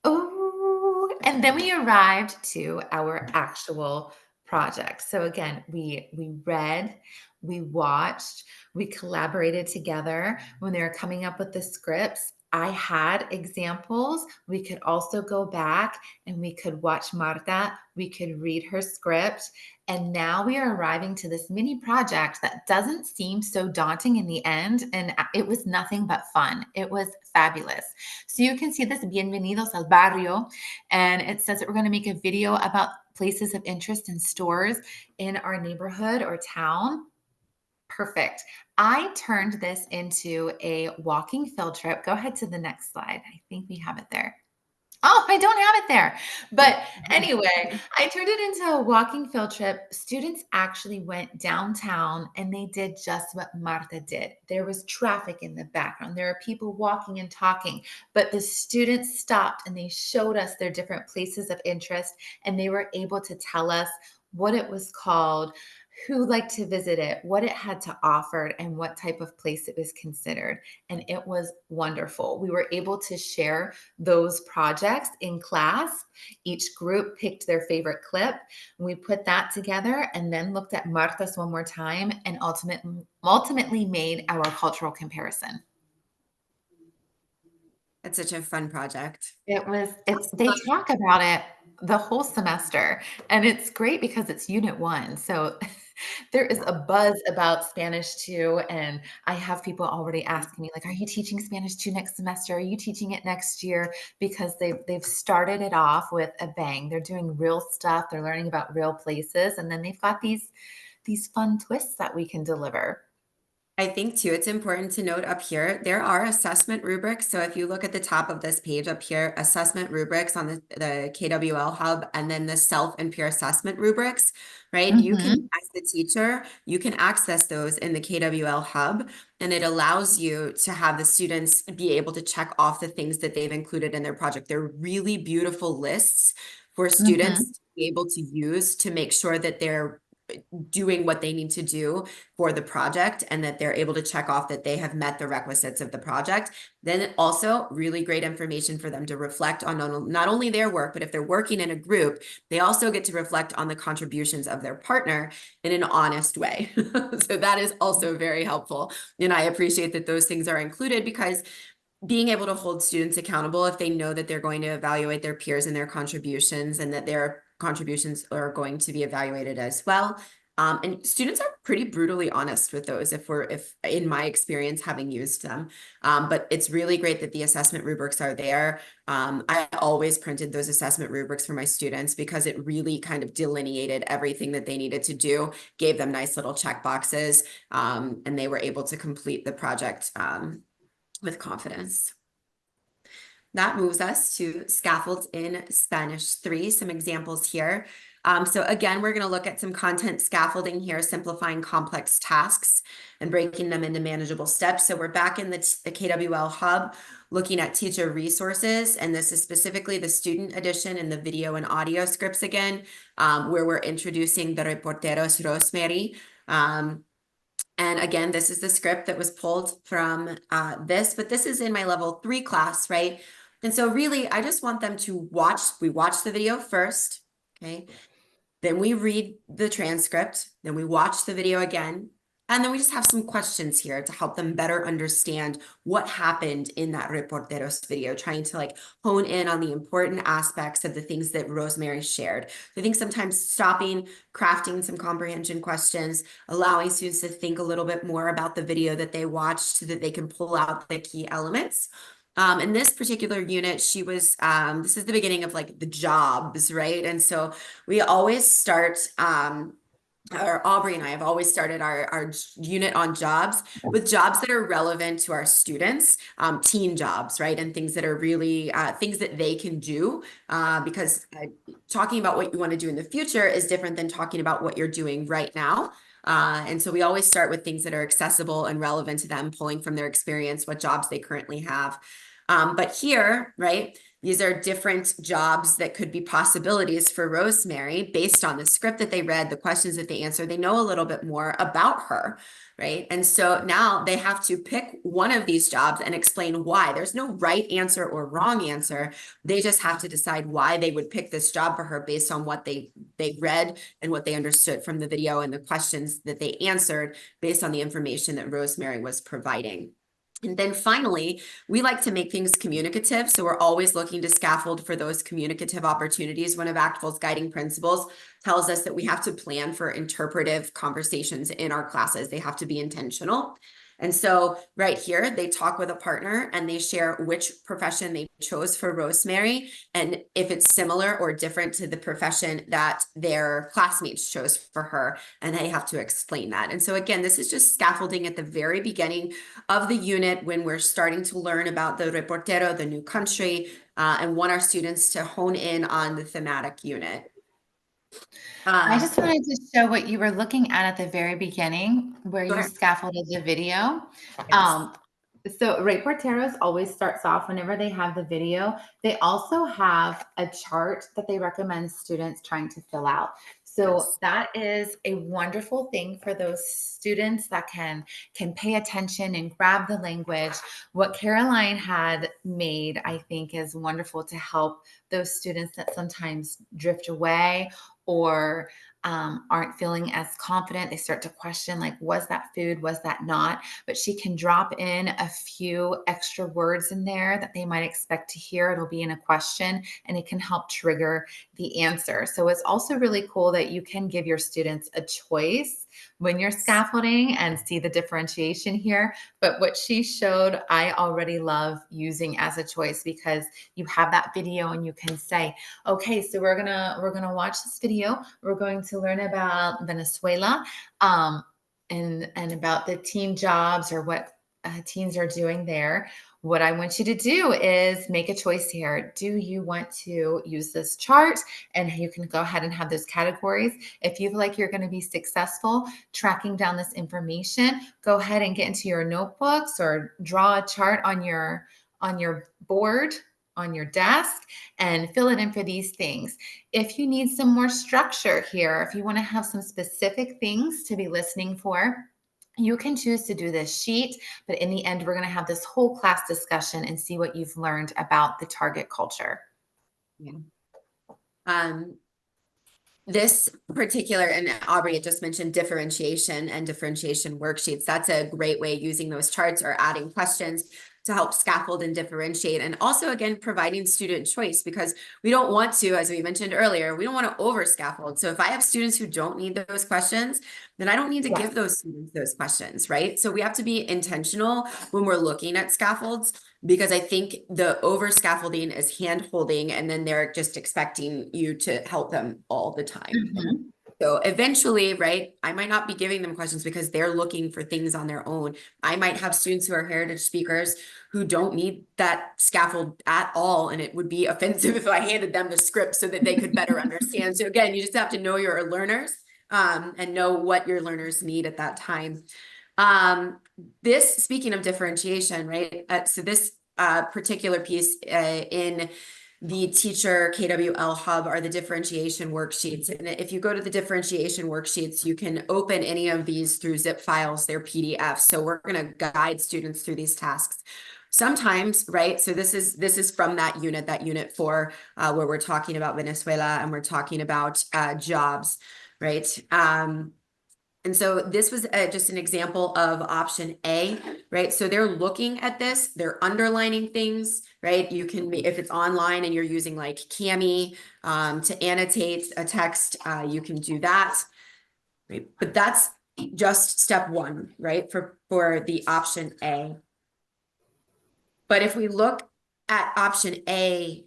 Speaker 2: Oh, and then we arrived to our actual project. So again, we read, we watched, we collaborated together when they were coming up with the scripts. I had examples. We could also go back and we could watch Marta. We could read her script. And now we are arriving to this mini project that doesn't seem so daunting in the end. And it was nothing but fun. It was fabulous. So you can see this Bienvenidos al Barrio, and it says that we're going to make a video about places of interest and stores in our neighborhood or town. Perfect. I turned this into a walking field trip. Go ahead to the next slide. I think we have it there. Oh, I don't have it there. But anyway, I turned it into a walking field trip. Students actually went downtown and they did just what Marta did. There was traffic in the background. There are people walking and talking, but the students stopped and they showed us their different places of interest, and they were able to tell us what it was called, who liked to visit it, what it had to offer, and what type of place it was considered. And it was wonderful. We were able to share those projects in class. Each group picked their favorite clip. We put that together and then looked at Marta's one more time and ultimately made our cultural comparison.
Speaker 3: That's such a fun project.
Speaker 2: They talk about it the whole semester, and it's great because it's unit 1. So there is a buzz about Spanish 2, and I have people already asking me, like, are you teaching Spanish 2 next semester? Are you teaching it next year? Because they've started it off with a bang. They're doing real stuff. They're learning about real places, and then they've got these fun twists that we can deliver.
Speaker 3: I think too, it's important to note up here, there are assessment rubrics. So if you look at the top of this page up here, assessment rubrics on the KWL Hub, and then the self and peer assessment rubrics, right? You can, as the teacher, you can access those in the KWL Hub, and it allows you to have the students be able to check off the things that they've included in their project. They're really beautiful lists for students to be able to use to make sure that they're doing what they need to do for the project, and that they're able to check off that they have met the requisites of the project. Then also really great information for them to reflect on not only their work, but if they're working in a group, they also get to reflect on the contributions of their partner in an honest way. So that is also very helpful. And I appreciate that those things are included, because being able to hold students accountable if they know that they're going to evaluate their peers and their contributions, and that their contributions are going to be evaluated as well. And students are pretty brutally honest with those, if in my experience having used them. But it's really great that the assessment rubrics are there. I always printed those assessment rubrics for my students because it really kind of delineated everything that they needed to do, gave them nice little check boxes, and they were able to complete the project with confidence. That moves us to scaffolds in Spanish 3, some examples here. So again, we're going to look at some content scaffolding here, simplifying complex tasks and breaking them into manageable steps. So we're back in the KWL Hub, looking at teacher resources, and this is specifically the student edition and the video and audio scripts again, where we're introducing the Reporteros Rosemary. And again, this is the script that was pulled from this, but this is in my level 3 class, right? And so really, I just want them to we watch the video first, okay? Then we read the transcript, then we watch the video again, And then we just have some questions here to help them better understand what happened in that Reporteros video, trying to like hone in on the important aspects of the things that Rosemary shared. I think sometimes stopping, crafting some comprehension questions, allowing students to think a little bit more about the video that they watched so that they can pull out the key elements. In this particular unit, she was, this is the beginning of like the jobs, right? And so we always start, or Aubrey and I have always started our unit on jobs with jobs that are relevant to our students, teen jobs, right? And things that are really things that they can do, because talking about what you want to do in the future is different than talking about what you're doing right now. And so we always start with things that are accessible and relevant to them, pulling from their experience, what jobs they currently have. But here, right, these are different jobs that could be possibilities for Rosemary based on the script that they read, the questions that they answered. They know a little bit more about her, right? And so now they have to pick one of these jobs and explain why. There's no right answer or wrong answer. They just have to decide why they would pick this job for her based on what they read and what they understood from the video and the questions that they answered based on the information that Rosemary was providing. And then finally, we like to make things communicative. So we're always looking to scaffold for those communicative opportunities. One of Actful's guiding principles tells us that we have to plan for interpretive conversations in our classes. They have to be intentional. And so right here, they talk with a partner and they share which profession they chose for Rosemary and if it's similar or different to the profession that their classmates chose for her. And they have to explain that. And so again, this is just scaffolding at the very beginning of the unit when we're starting to learn about the reportero, the new country, and want our students to hone in on the thematic unit.
Speaker 2: I just wanted to show what you were looking at the very beginning, where you
Speaker 3: Sure.
Speaker 2: scaffolded the video.
Speaker 3: Yes.
Speaker 2: So Reporteros always starts off whenever they have the video. They also have a chart that they recommend students trying to fill out. So
Speaker 3: Yes.
Speaker 2: that is a wonderful thing for those students that can pay attention and grab the language. What Caroline had made, I think, is wonderful to help those students that sometimes drift away or aren't feeling as confident. They start to question, like, was that food? Was that not? But she can drop in a few extra words in there that they might expect to hear. It'll be in a question and it can help trigger the answer. So it's also really cool that you can give your students a choice when you're scaffolding and see the differentiation here. But what she showed, I already love using as a choice because you have that video and you can say, okay, so we're gonna watch this video. We're going to learn about Venezuela and about the teen jobs or what teens are doing there. What I want you to do is make a choice here. Do you want to use this chart? And you can go ahead and have those categories. If you feel like you're going to be successful tracking down this information, go ahead and get into your notebooks or draw a chart on your board on your desk and fill it in for these things. If you need some more structure here, if you want to have some specific things to be listening for, you can choose to do this sheet, but in the end, we're going to have this whole class discussion and see what you've learned about the target culture.
Speaker 3: Yeah. This particular, and Aubrey had just mentioned differentiation and differentiation worksheets. That's a great way using those charts or adding questions to help scaffold and differentiate. And also, again, providing student choice because we don't want to, as we mentioned earlier, we don't want to over scaffold. So if I have students who don't need those questions, then I don't need to give those students those questions, right? So we have to be intentional when we're looking at scaffolds because I think the over scaffolding is hand holding and then they're just expecting you to help them all the time.
Speaker 2: Mm-hmm.
Speaker 3: So eventually, right, I might not be giving them questions because they're looking for things on their own. I might have students who are heritage speakers who don't need that scaffold at all. And it would be offensive if I handed them the script so that they could better understand. So again, you just have to know your learners and know what your learners need at that time. This, speaking of differentiation, right? So this particular piece in the teacher KWL Hub are the differentiation worksheets. And if you go to the differentiation worksheets, you can open any of these through zip files, they're PDFs. So we're going to guide students through these tasks. Sometimes, right? So this is from that unit 4, where we're talking about Venezuela and we're talking about jobs, right? And so this was just an example of option A, right? So they're looking at this, they're underlining things, right? You can, if it's online and you're using like Cami to annotate a text, you can do that, right? But that's just step one, right? For the option A. But if we look at option A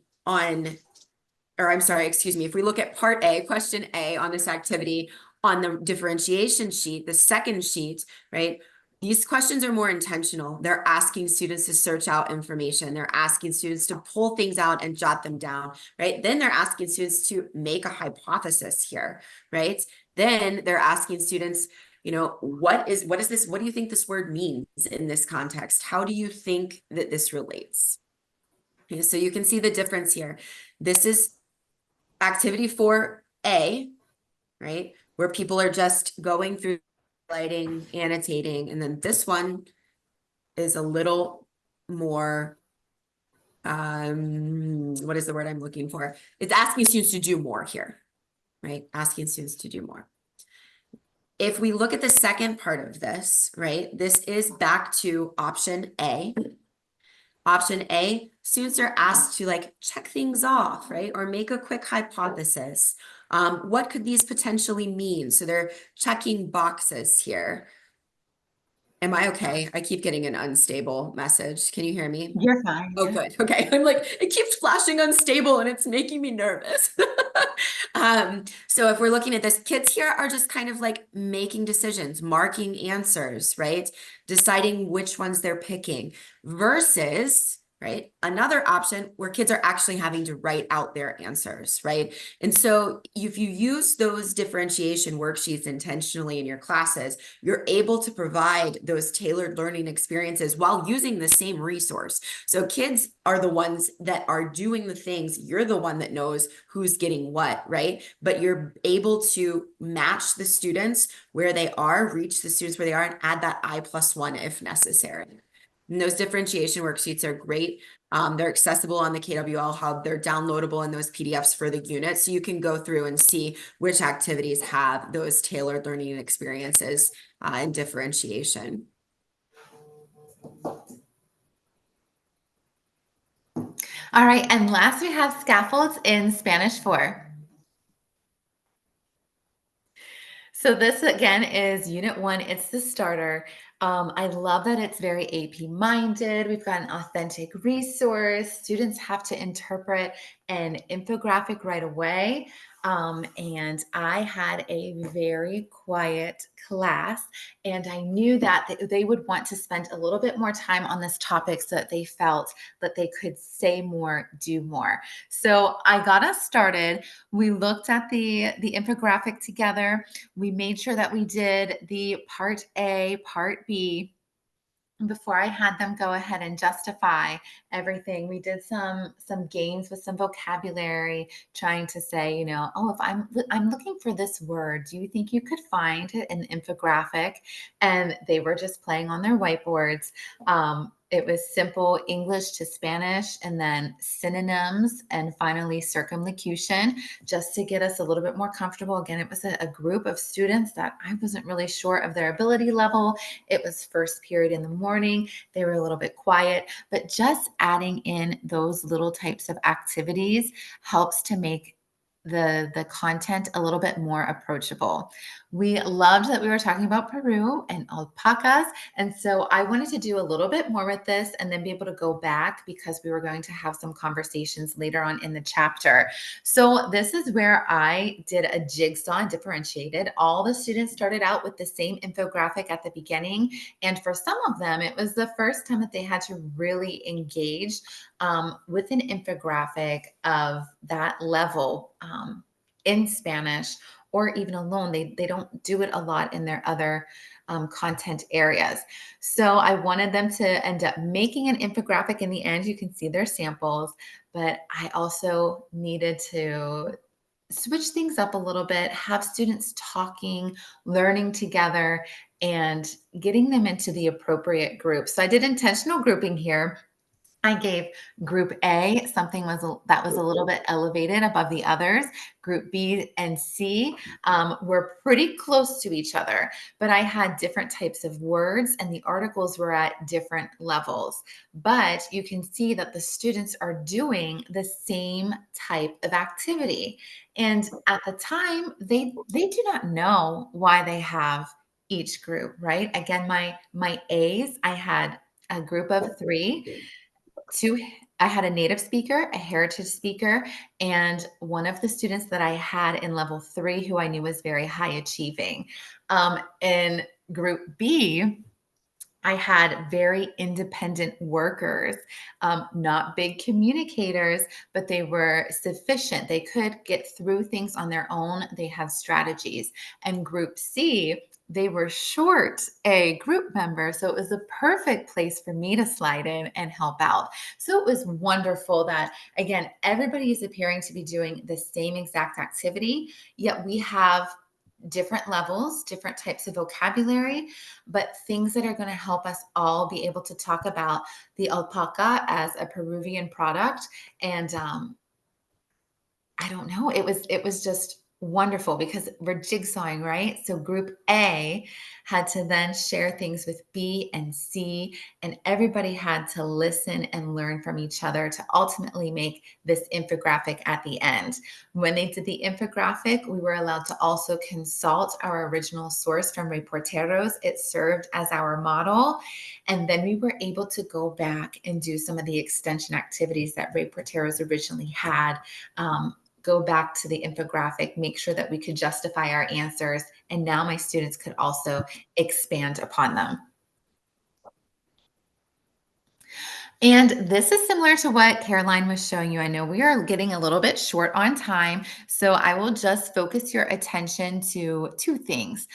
Speaker 3: if we look at part A, question A on this activity on the differentiation sheet, the second sheet, right? These questions are more intentional. They're asking students to search out information. They're asking students to pull things out and jot them down, right? Then they're asking students to make a hypothesis here, right? Then they're asking students, what is this? What do you think this word means in this context? How do you think that this relates? Okay, so you can see the difference here. This is activity 4A, right? Where people are just going through writing, annotating, and then this one is a little more, what is the word I'm looking for? It's asking students to do more here, right? Asking students to do more. If we look at the second part of this, right? This is back to option A. Option A, students are asked to like check things off, right? Or make a quick hypothesis. What could these potentially mean? So they're checking boxes here. Am I okay? I keep getting an unstable message. Can you hear me?
Speaker 2: You're fine.
Speaker 3: Oh, good. Okay. I'm like, it keeps flashing unstable and it's making me nervous. So if we're looking at this, kids here are just kind of like making decisions, marking answers, right? Deciding which ones they're picking versus, right? Another option where kids are actually having to write out their answers, right? And so if you use those differentiation worksheets intentionally in your classes, you're able to provide those tailored learning experiences while using the same resource. So kids are the ones that are doing the things. You're the one that knows who's getting what, right? But you're able to match the students where they are, reach the students where they are, and add that I+1 if necessary. And those differentiation worksheets are great. They're accessible on the KWL Hub. They're downloadable in those PDFs for the unit. So you can go through and see which activities have those tailored learning experiences and differentiation.
Speaker 2: All right, and last we have scaffolds in Spanish 4. So this again is Unit 1. It's the starter. I love that it's very AP minded. We've got an authentic resource. Students have to interpret an infographic right away. And I had a very quiet class, and I knew that they would want to spend a little bit more time on this topic so that they felt that they could say more, do more. So I got us started. We looked at the infographic together. We made sure that we did the part A, part B. Before I had them go ahead and justify everything, we did some games with some vocabulary, trying to say, oh, if I'm looking for this word, do you think you could find it in the infographic? And they were just playing on their whiteboards. It was simple English to Spanish, and then synonyms, and finally circumlocution, just to get us a little bit more comfortable. Again, it was a group of students that I wasn't really sure of their ability level. It was first period in the morning. They were a little bit quiet, but just adding in those little types of activities helps to make the content a little bit more approachable. We loved that we were talking about Peru and alpacas. And so I wanted to do a little bit more with this and then be able to go back, because we were going to have some conversations later on in the chapter. So this is where I did a jigsaw and differentiated. All the students started out with the same infographic at the beginning. And for some of them, it was the first time that they had to really engage with an infographic of that level in Spanish, or even alone. They don't do it a lot in their other content areas. So I wanted them to end up making an infographic in the end. You can see their samples, but I also needed to switch things up a little bit, have students talking, learning together, and getting them into the appropriate groups. So I did intentional grouping here. I gave group A something that was a little bit elevated above the others. Group B and C were pretty close to each other, but I had different types of words and the articles were at different levels. But you can see that the students are doing the same type of activity. And at the time, they do not know why they have each group, right? Again, my A's, I had a group of 3. Two, I had a native speaker, a heritage speaker, and one of the students that I had in level 3 who I knew was very high achieving. In group B, I had very independent workers, not big communicators, but they were sufficient. They could get through things on their own. They had strategies. And group C, they were short a group member. So it was a perfect place for me to slide in and help out. So it was wonderful that, again, everybody is appearing to be doing the same exact activity, yet we have different levels, different types of vocabulary, but things that are going to help us all be able to talk about the alpaca as a Peruvian product. And I don't know. It was just wonderful because we're jigsawing, right? So group A had to then share things with B and C, and everybody had to listen and learn from each other to ultimately make this infographic at the end. When they did the infographic, we were allowed to also consult our original source from Reporteros. It served as our model. And then we were able to go back and do some of the extension activities that Reporteros originally had. Go back to the infographic, make sure that we could justify our answers. And now my students could also expand upon them. And this is similar to what Caroline was showing you. I know we are getting a little bit short on time, so I will just focus your attention to 2 things.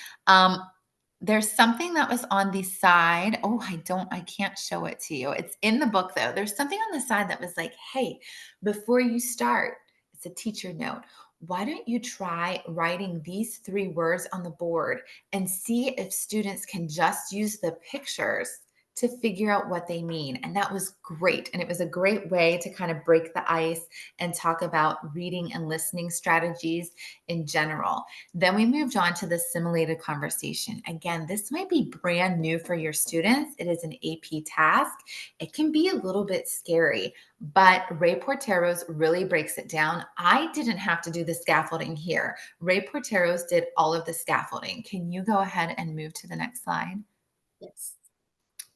Speaker 2: There's something that was on the side. Oh, I can't show it to you. It's in the book though. There's something on the side that was like, hey, before you start, it's a teacher note. Why don't you try writing these 3 words on the board and see if students can just use the pictures to figure out what they mean? And that was great. And it was a great way to kind of break the ice and talk about reading and listening strategies in general. Then we moved on to the simulated conversation. Again, this might be brand new for your students. It is an AP task. It can be a little bit scary, but Ray Porteros really breaks it down. I didn't have to do the scaffolding here. Ray Porteros did all of the scaffolding. Can you go ahead and move to the next slide?
Speaker 3: Yes.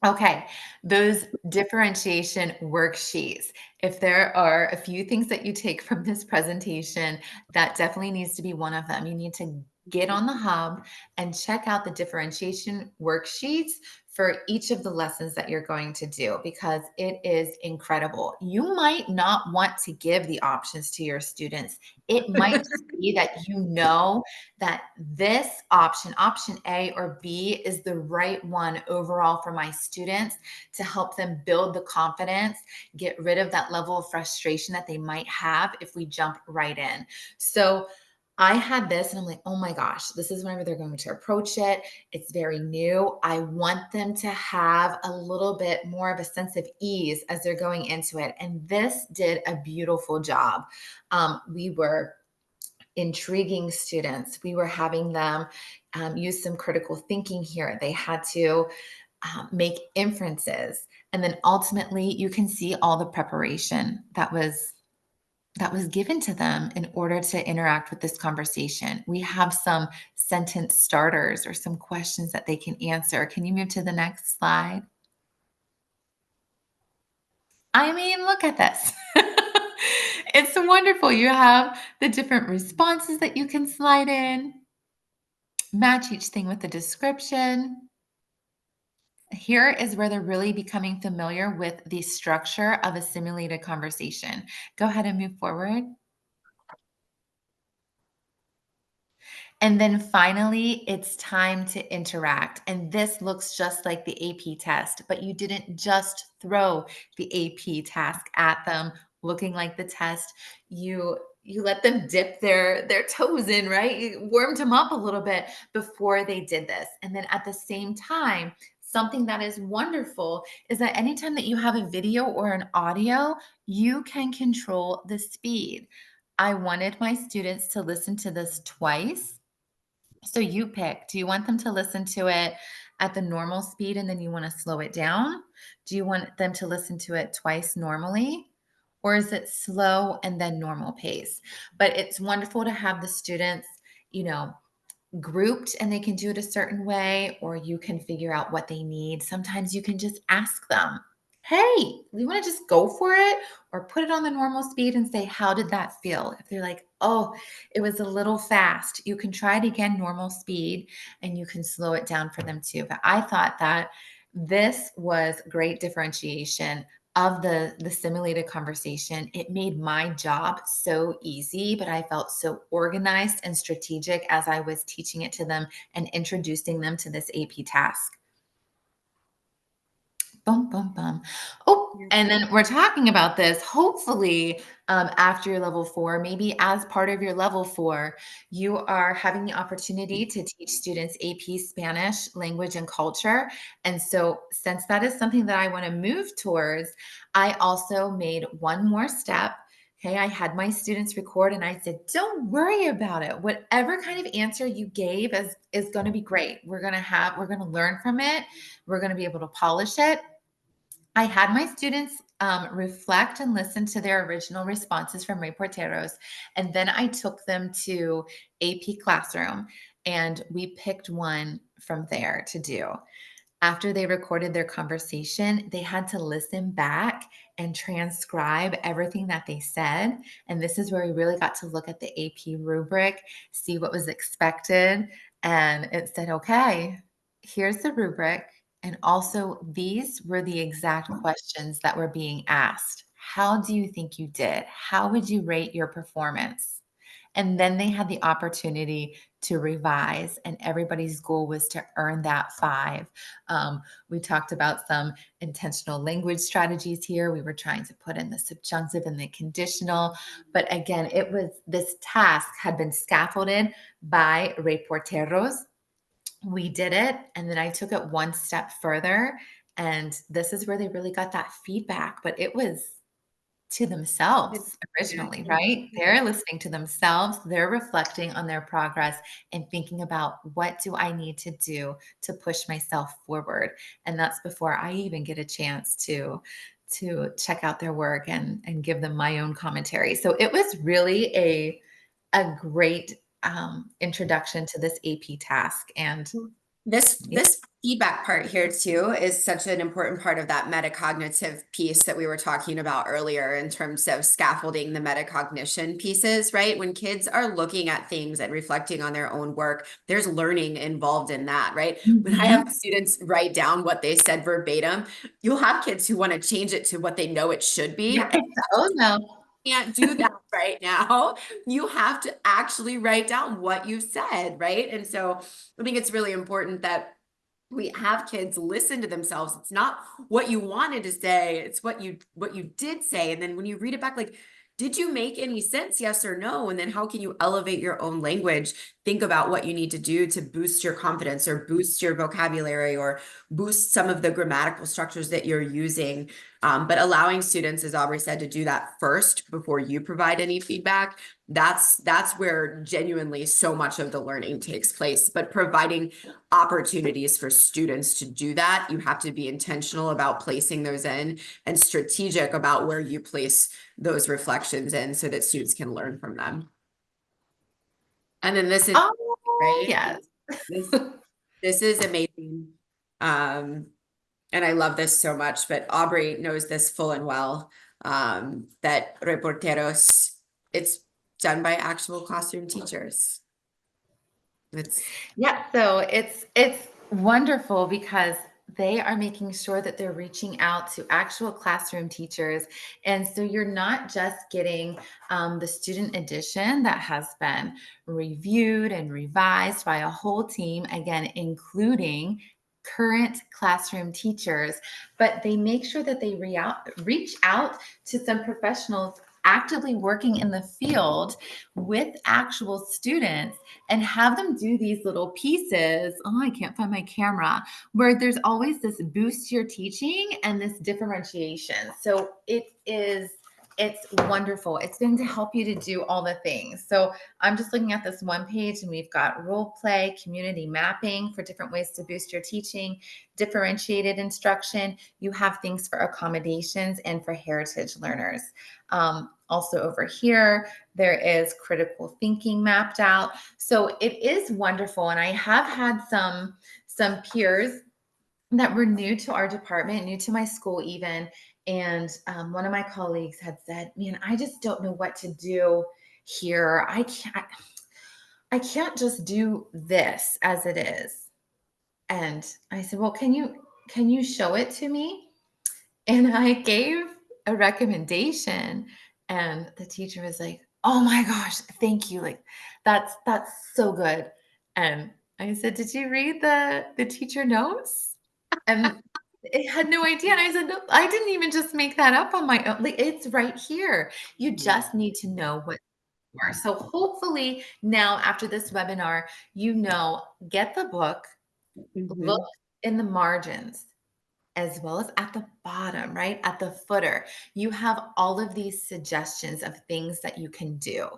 Speaker 2: Okay, those differentiation worksheets. If there are a few things that you take from this presentation, that definitely needs to be one of them. You need to get on the hub and check out the differentiation worksheets for each of the lessons that you're going to do because it is incredible. You might not want to give the options to your students. It might just be that you know that this option, option A or B, is the right one overall for my students to help them build the confidence, get rid of that level of frustration that they might have if we jump right in. So I had this and I'm like, oh my gosh, this is whenever they're going to approach it. It's very new. I want them to have a little bit more of a sense of ease as they're going into it. And this did a beautiful job. We were intriguing students. We were having them use some critical thinking here. They had to make inferences. And then ultimately, you can see all the preparation that was given to them in order to interact with this conversation. We have some sentence starters or some questions that they can answer. Can you move to the next slide? I mean, look at this. It's wonderful. You have the different responses that you can slide in, match each thing with the description. Here is where they're really becoming familiar with the structure of a simulated conversation. Go ahead and move forward. And then finally, it's time to interact. And this looks just like the AP test, but you didn't just throw the AP task at them looking like the test. You let them dip their toes in, right? You warmed them up a little bit before they did this. And then at the same time, Something that is wonderful is that anytime that you have a video or an audio, you can control the speed. I wanted my students to listen to this twice. So you pick, do you want them to listen to it at the normal speed and then you want to slow it down? Do you want them to listen to it twice normally? Or is it slow and then normal pace? But it's wonderful to have the students, you know, grouped and they can do it a certain way, or you can figure out what they need. Sometimes you can just ask them, hey, we want to just go for it, or put it on the normal speed and say, how did that feel? If they're like, oh, it was a little fast, you can try it again, normal speed, and you can slow it down for them too. But I thought that this was great differentiation of the simulated conversation. It made my job so easy, but I felt so organized and strategic as I was teaching it to them and introducing them to this AP task. Bum, bum, bum. Oh, and then we're talking about this. Hopefully, after your level 4, maybe as part of your level 4, you are having the opportunity to teach students AP Spanish, language, and culture. And so, since that is something that I want to move towards, I also made one more step. Okay, I had my students record and I said, don't worry about it. Whatever kind of answer you gave is going to be great. We're going to learn from it. We're going to be able to polish it. I had my students reflect and listen to their original responses from Reporteros, and then I took them to AP Classroom, and we picked one from there to do. After they recorded their conversation, they had to listen back and transcribe everything that they said. And this is where we really got to look at the AP rubric, see what was expected. And it said, okay, here's the rubric. And also, these were the exact questions that were being asked. How do you think you did? How would you rate your performance? And then they had the opportunity to revise, and everybody's goal was to earn that 5. We talked about some intentional language strategies here. We were trying to put in the subjunctive and the conditional. But again, this task had been scaffolded by Reporteros. We did it, and then I took it one step further. And this is where they really got that feedback. But it was to themselves originally, right? They're listening to themselves, they're reflecting on their progress and thinking about what do I need to do to push myself forward. And that's before I even get a chance to check out their work and give them my own commentary. So it was really a great introduction to this AP task. And
Speaker 3: This feedback part here too is such an important part of that metacognitive piece that we were talking about earlier in terms of scaffolding the metacognition pieces, right? When kids are looking at things and reflecting on their own work, there's learning involved in that, right? When I have students write down what they said verbatim, you'll have kids who want to change it to what they know it should be.
Speaker 2: Yeah. Oh no.
Speaker 3: Can't do that right now. You have to actually write down what you said, right? And so I think it's really important that we have kids listen to themselves. It's not what you wanted to say, it's what you did say. And then when you read it back, like, did you make any sense? Yes or no? And then how can you elevate your own language? Think about what you need to do to boost your confidence or boost your vocabulary or boost some of the grammatical structures that you're using. But allowing students, as Aubrey said, to do that first before you provide any feedback, that's where genuinely so much of the learning takes place. But providing opportunities for students to do that, you have to be intentional about placing those in and strategic about where you place those reflections in so that students can learn from them. And then this is right.
Speaker 2: Yes.
Speaker 3: This is amazing. And I love this so much, but Aubrey knows this full and well, that Reporteros, it's done by actual classroom teachers.
Speaker 2: So it's wonderful because they are making sure that they're reaching out to actual classroom teachers. And so you're not just getting the student edition that has been reviewed and revised by a whole team, again, including current classroom teachers, but they make sure that they reach out to some professionals actively working in the field with actual students and have them do these little pieces. Oh, I can't find my camera, where there's always this boost to your teaching and this differentiation. So it's wonderful. It's going to help you to do all the things. So I'm just looking at this one page, and we've got role play, community mapping for different ways to boost your teaching, differentiated instruction. You have things for accommodations and for heritage learners. Also over here, there is critical thinking mapped out. So it is wonderful. And I have had some peers that were new to our department, new to my school even. And one of my colleagues had said, man, I just don't know what to do here. I can't just do this as it is. And I said, well, can you show it to me? And I gave a recommendation, and the teacher was like, oh my gosh, thank you. Like that's so good. And I said, did you read the teacher notes? And it had no idea. And I said, no, I didn't even just make that up on my own. Like it's right here. You just need to know what you are. So hopefully now after this webinar, get the book, look in the margins as well as at the bottom, right? At the footer, you have all of these suggestions of things that you can do.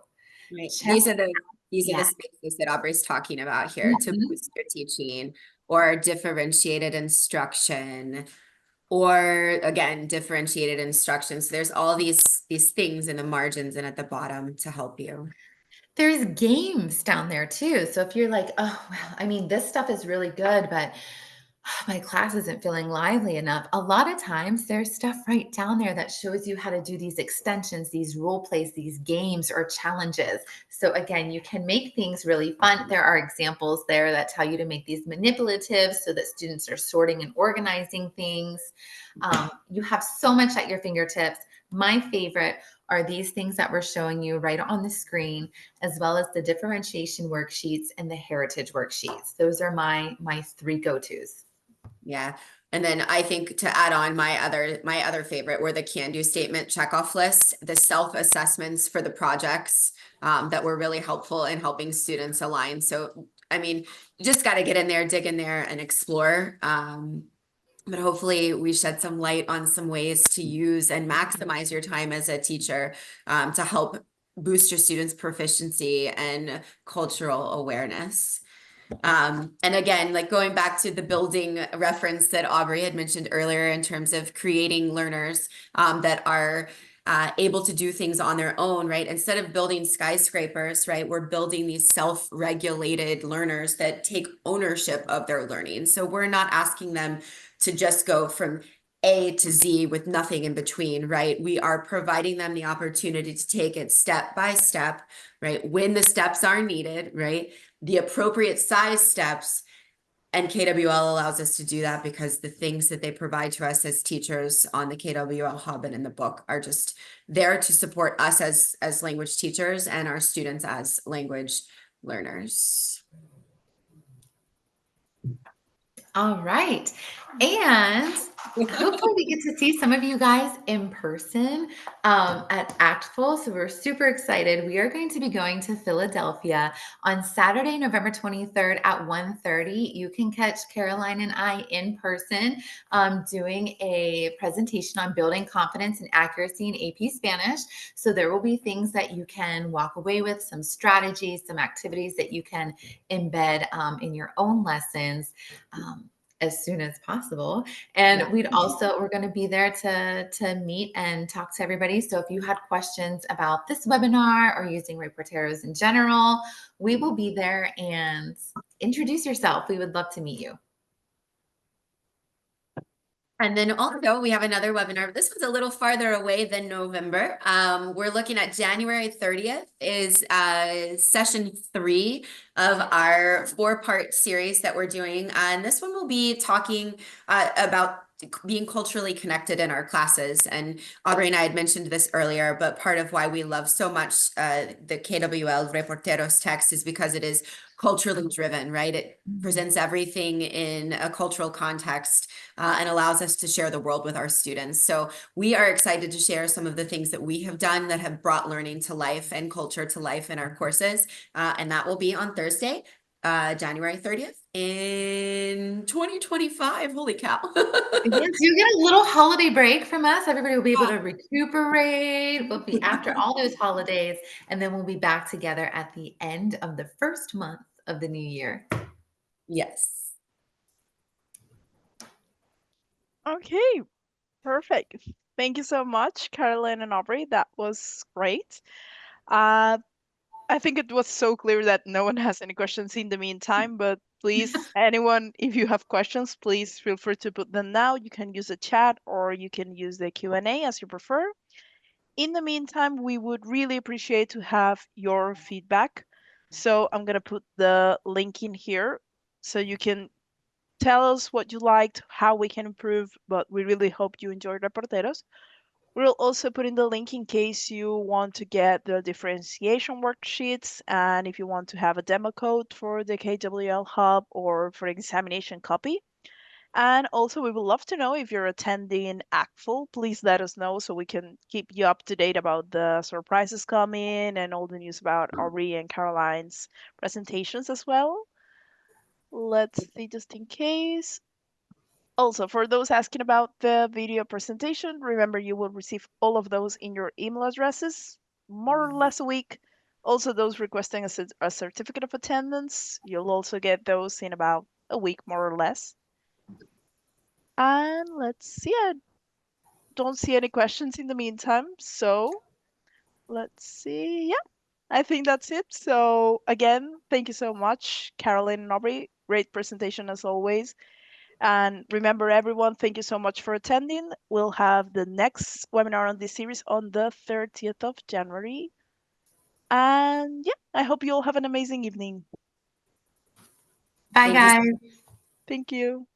Speaker 3: Right.
Speaker 2: Check.
Speaker 3: These are
Speaker 2: Yeah.
Speaker 3: the spaces that Aubrey's talking about here to
Speaker 2: Mhm.
Speaker 3: boost your teaching, or differentiated instruction, or again, differentiated instruction. So there's all these things in the margins and at the bottom to help you.
Speaker 2: There's games down there too. So if you're like, oh, well, I mean, this stuff is really good, but my class isn't feeling lively enough. A lot of times there's stuff right down there that shows you how to do these extensions, these role plays, these games or challenges. So again, you can make things really fun. There are examples there that tell you to make these manipulative so that students are sorting and organizing things. You have so much at your fingertips. My favorite are these things that we're showing you right on the screen, as well as the differentiation worksheets and the heritage worksheets. Those are my three go-tos.
Speaker 3: Yeah. And then I think to add on my other favorite were the can-do statement checkoff list, the self-assessments for the projects that were really helpful in helping students align. So, I mean, you just got to get in there, dig in there and explore. But hopefully we shed some light on some ways to use and maximize your time as a teacher to help boost your students' proficiency and cultural awareness. And again, like going back to the building reference that Aubrey had mentioned earlier in terms of creating learners that are able to do things on their own, right? Instead of building skyscrapers, right, we're building these self-regulated learners that take ownership of their learning. So we're not asking them to just go from A to Z with nothing in between, right? We are providing them the opportunity to take it step by step, right? When the steps are needed, right? The appropriate size steps. And KWL allows us to do that because the things that they provide to us as teachers on the KWL Hub and in the book are just there to support us as language teachers and our students as language learners.
Speaker 2: All right. And hopefully we get to see some of you guys in person at Actful. So we're super excited. We are going to be going to Philadelphia on Saturday, November 23rd at 1:30. You can catch Caroline and I in person doing a presentation on building confidence and accuracy in AP Spanish. So there will be things that you can walk away with, some strategies, some activities that you can embed in your own lessons. As soon as possible. And
Speaker 3: Yeah.
Speaker 2: we're going to be there to meet and talk to everybody. So if you had questions about this webinar or using Reporteros in general, we will be there, and introduce yourself. We would love to meet you.
Speaker 3: And then also we have another webinar. This was a little farther away than November. We're looking at January 30th is session 3 of our 4-part series that we're doing. And this one will be talking about being culturally connected in our classes. And Aubrey and I had mentioned this earlier, but part of why we love so much the KWL Reporteros text is because it is culturally driven, right? It presents everything in a cultural context and allows us to share the world with our students. So we are excited to share some of the things that we have done that have brought learning to life and culture to life in our courses. And that will be on Thursday, January 30th in 2025. Holy cow.
Speaker 2: Yes, you get a little holiday break from us. Everybody will be able to recuperate. We'll be after all those holidays, and then we'll be back together at the end of the first month of the new year.
Speaker 3: Yes.
Speaker 1: Okay, perfect. Thank you so much, Caroline and Aubrey. That was great. Uh, I think it was so clear that no one has any questions in the meantime, but please, anyone, if you have questions, please feel free to put them now. You can use the chat or you can use the Q&A as you prefer. In the meantime, we would really appreciate to have your feedback. So I'm going to put the link in here so you can tell us what you liked, how we can improve, but we really hope you enjoyed Reporteros. We'll also put in the link in case you want to get the differentiation worksheets and if you want to have a demo code for the KWL Hub or for examination copy. And also, we would love to know if you're attending ACTFL. Please let us know so we can keep you up to date about the surprises coming and all the news about Aubrey and Caroline's presentations as well. Let's see, just in case. Also, for those asking about the video presentation, remember you will receive all of those in your email addresses more or less a week. Also, those requesting a certificate of attendance, you'll also get those in about a week more or less. And let's see, I don't see any questions in the meantime. So let's see. Yeah, I think that's it. So again, thank you so much, Caroline and Aubrey. Great presentation as always. And remember, everyone, thank you so much for attending. We'll have the next webinar on this series on the 30th of January. And yeah, I hope you all have an amazing evening.
Speaker 2: Bye, guys.
Speaker 3: Thank you.
Speaker 1: Thank you.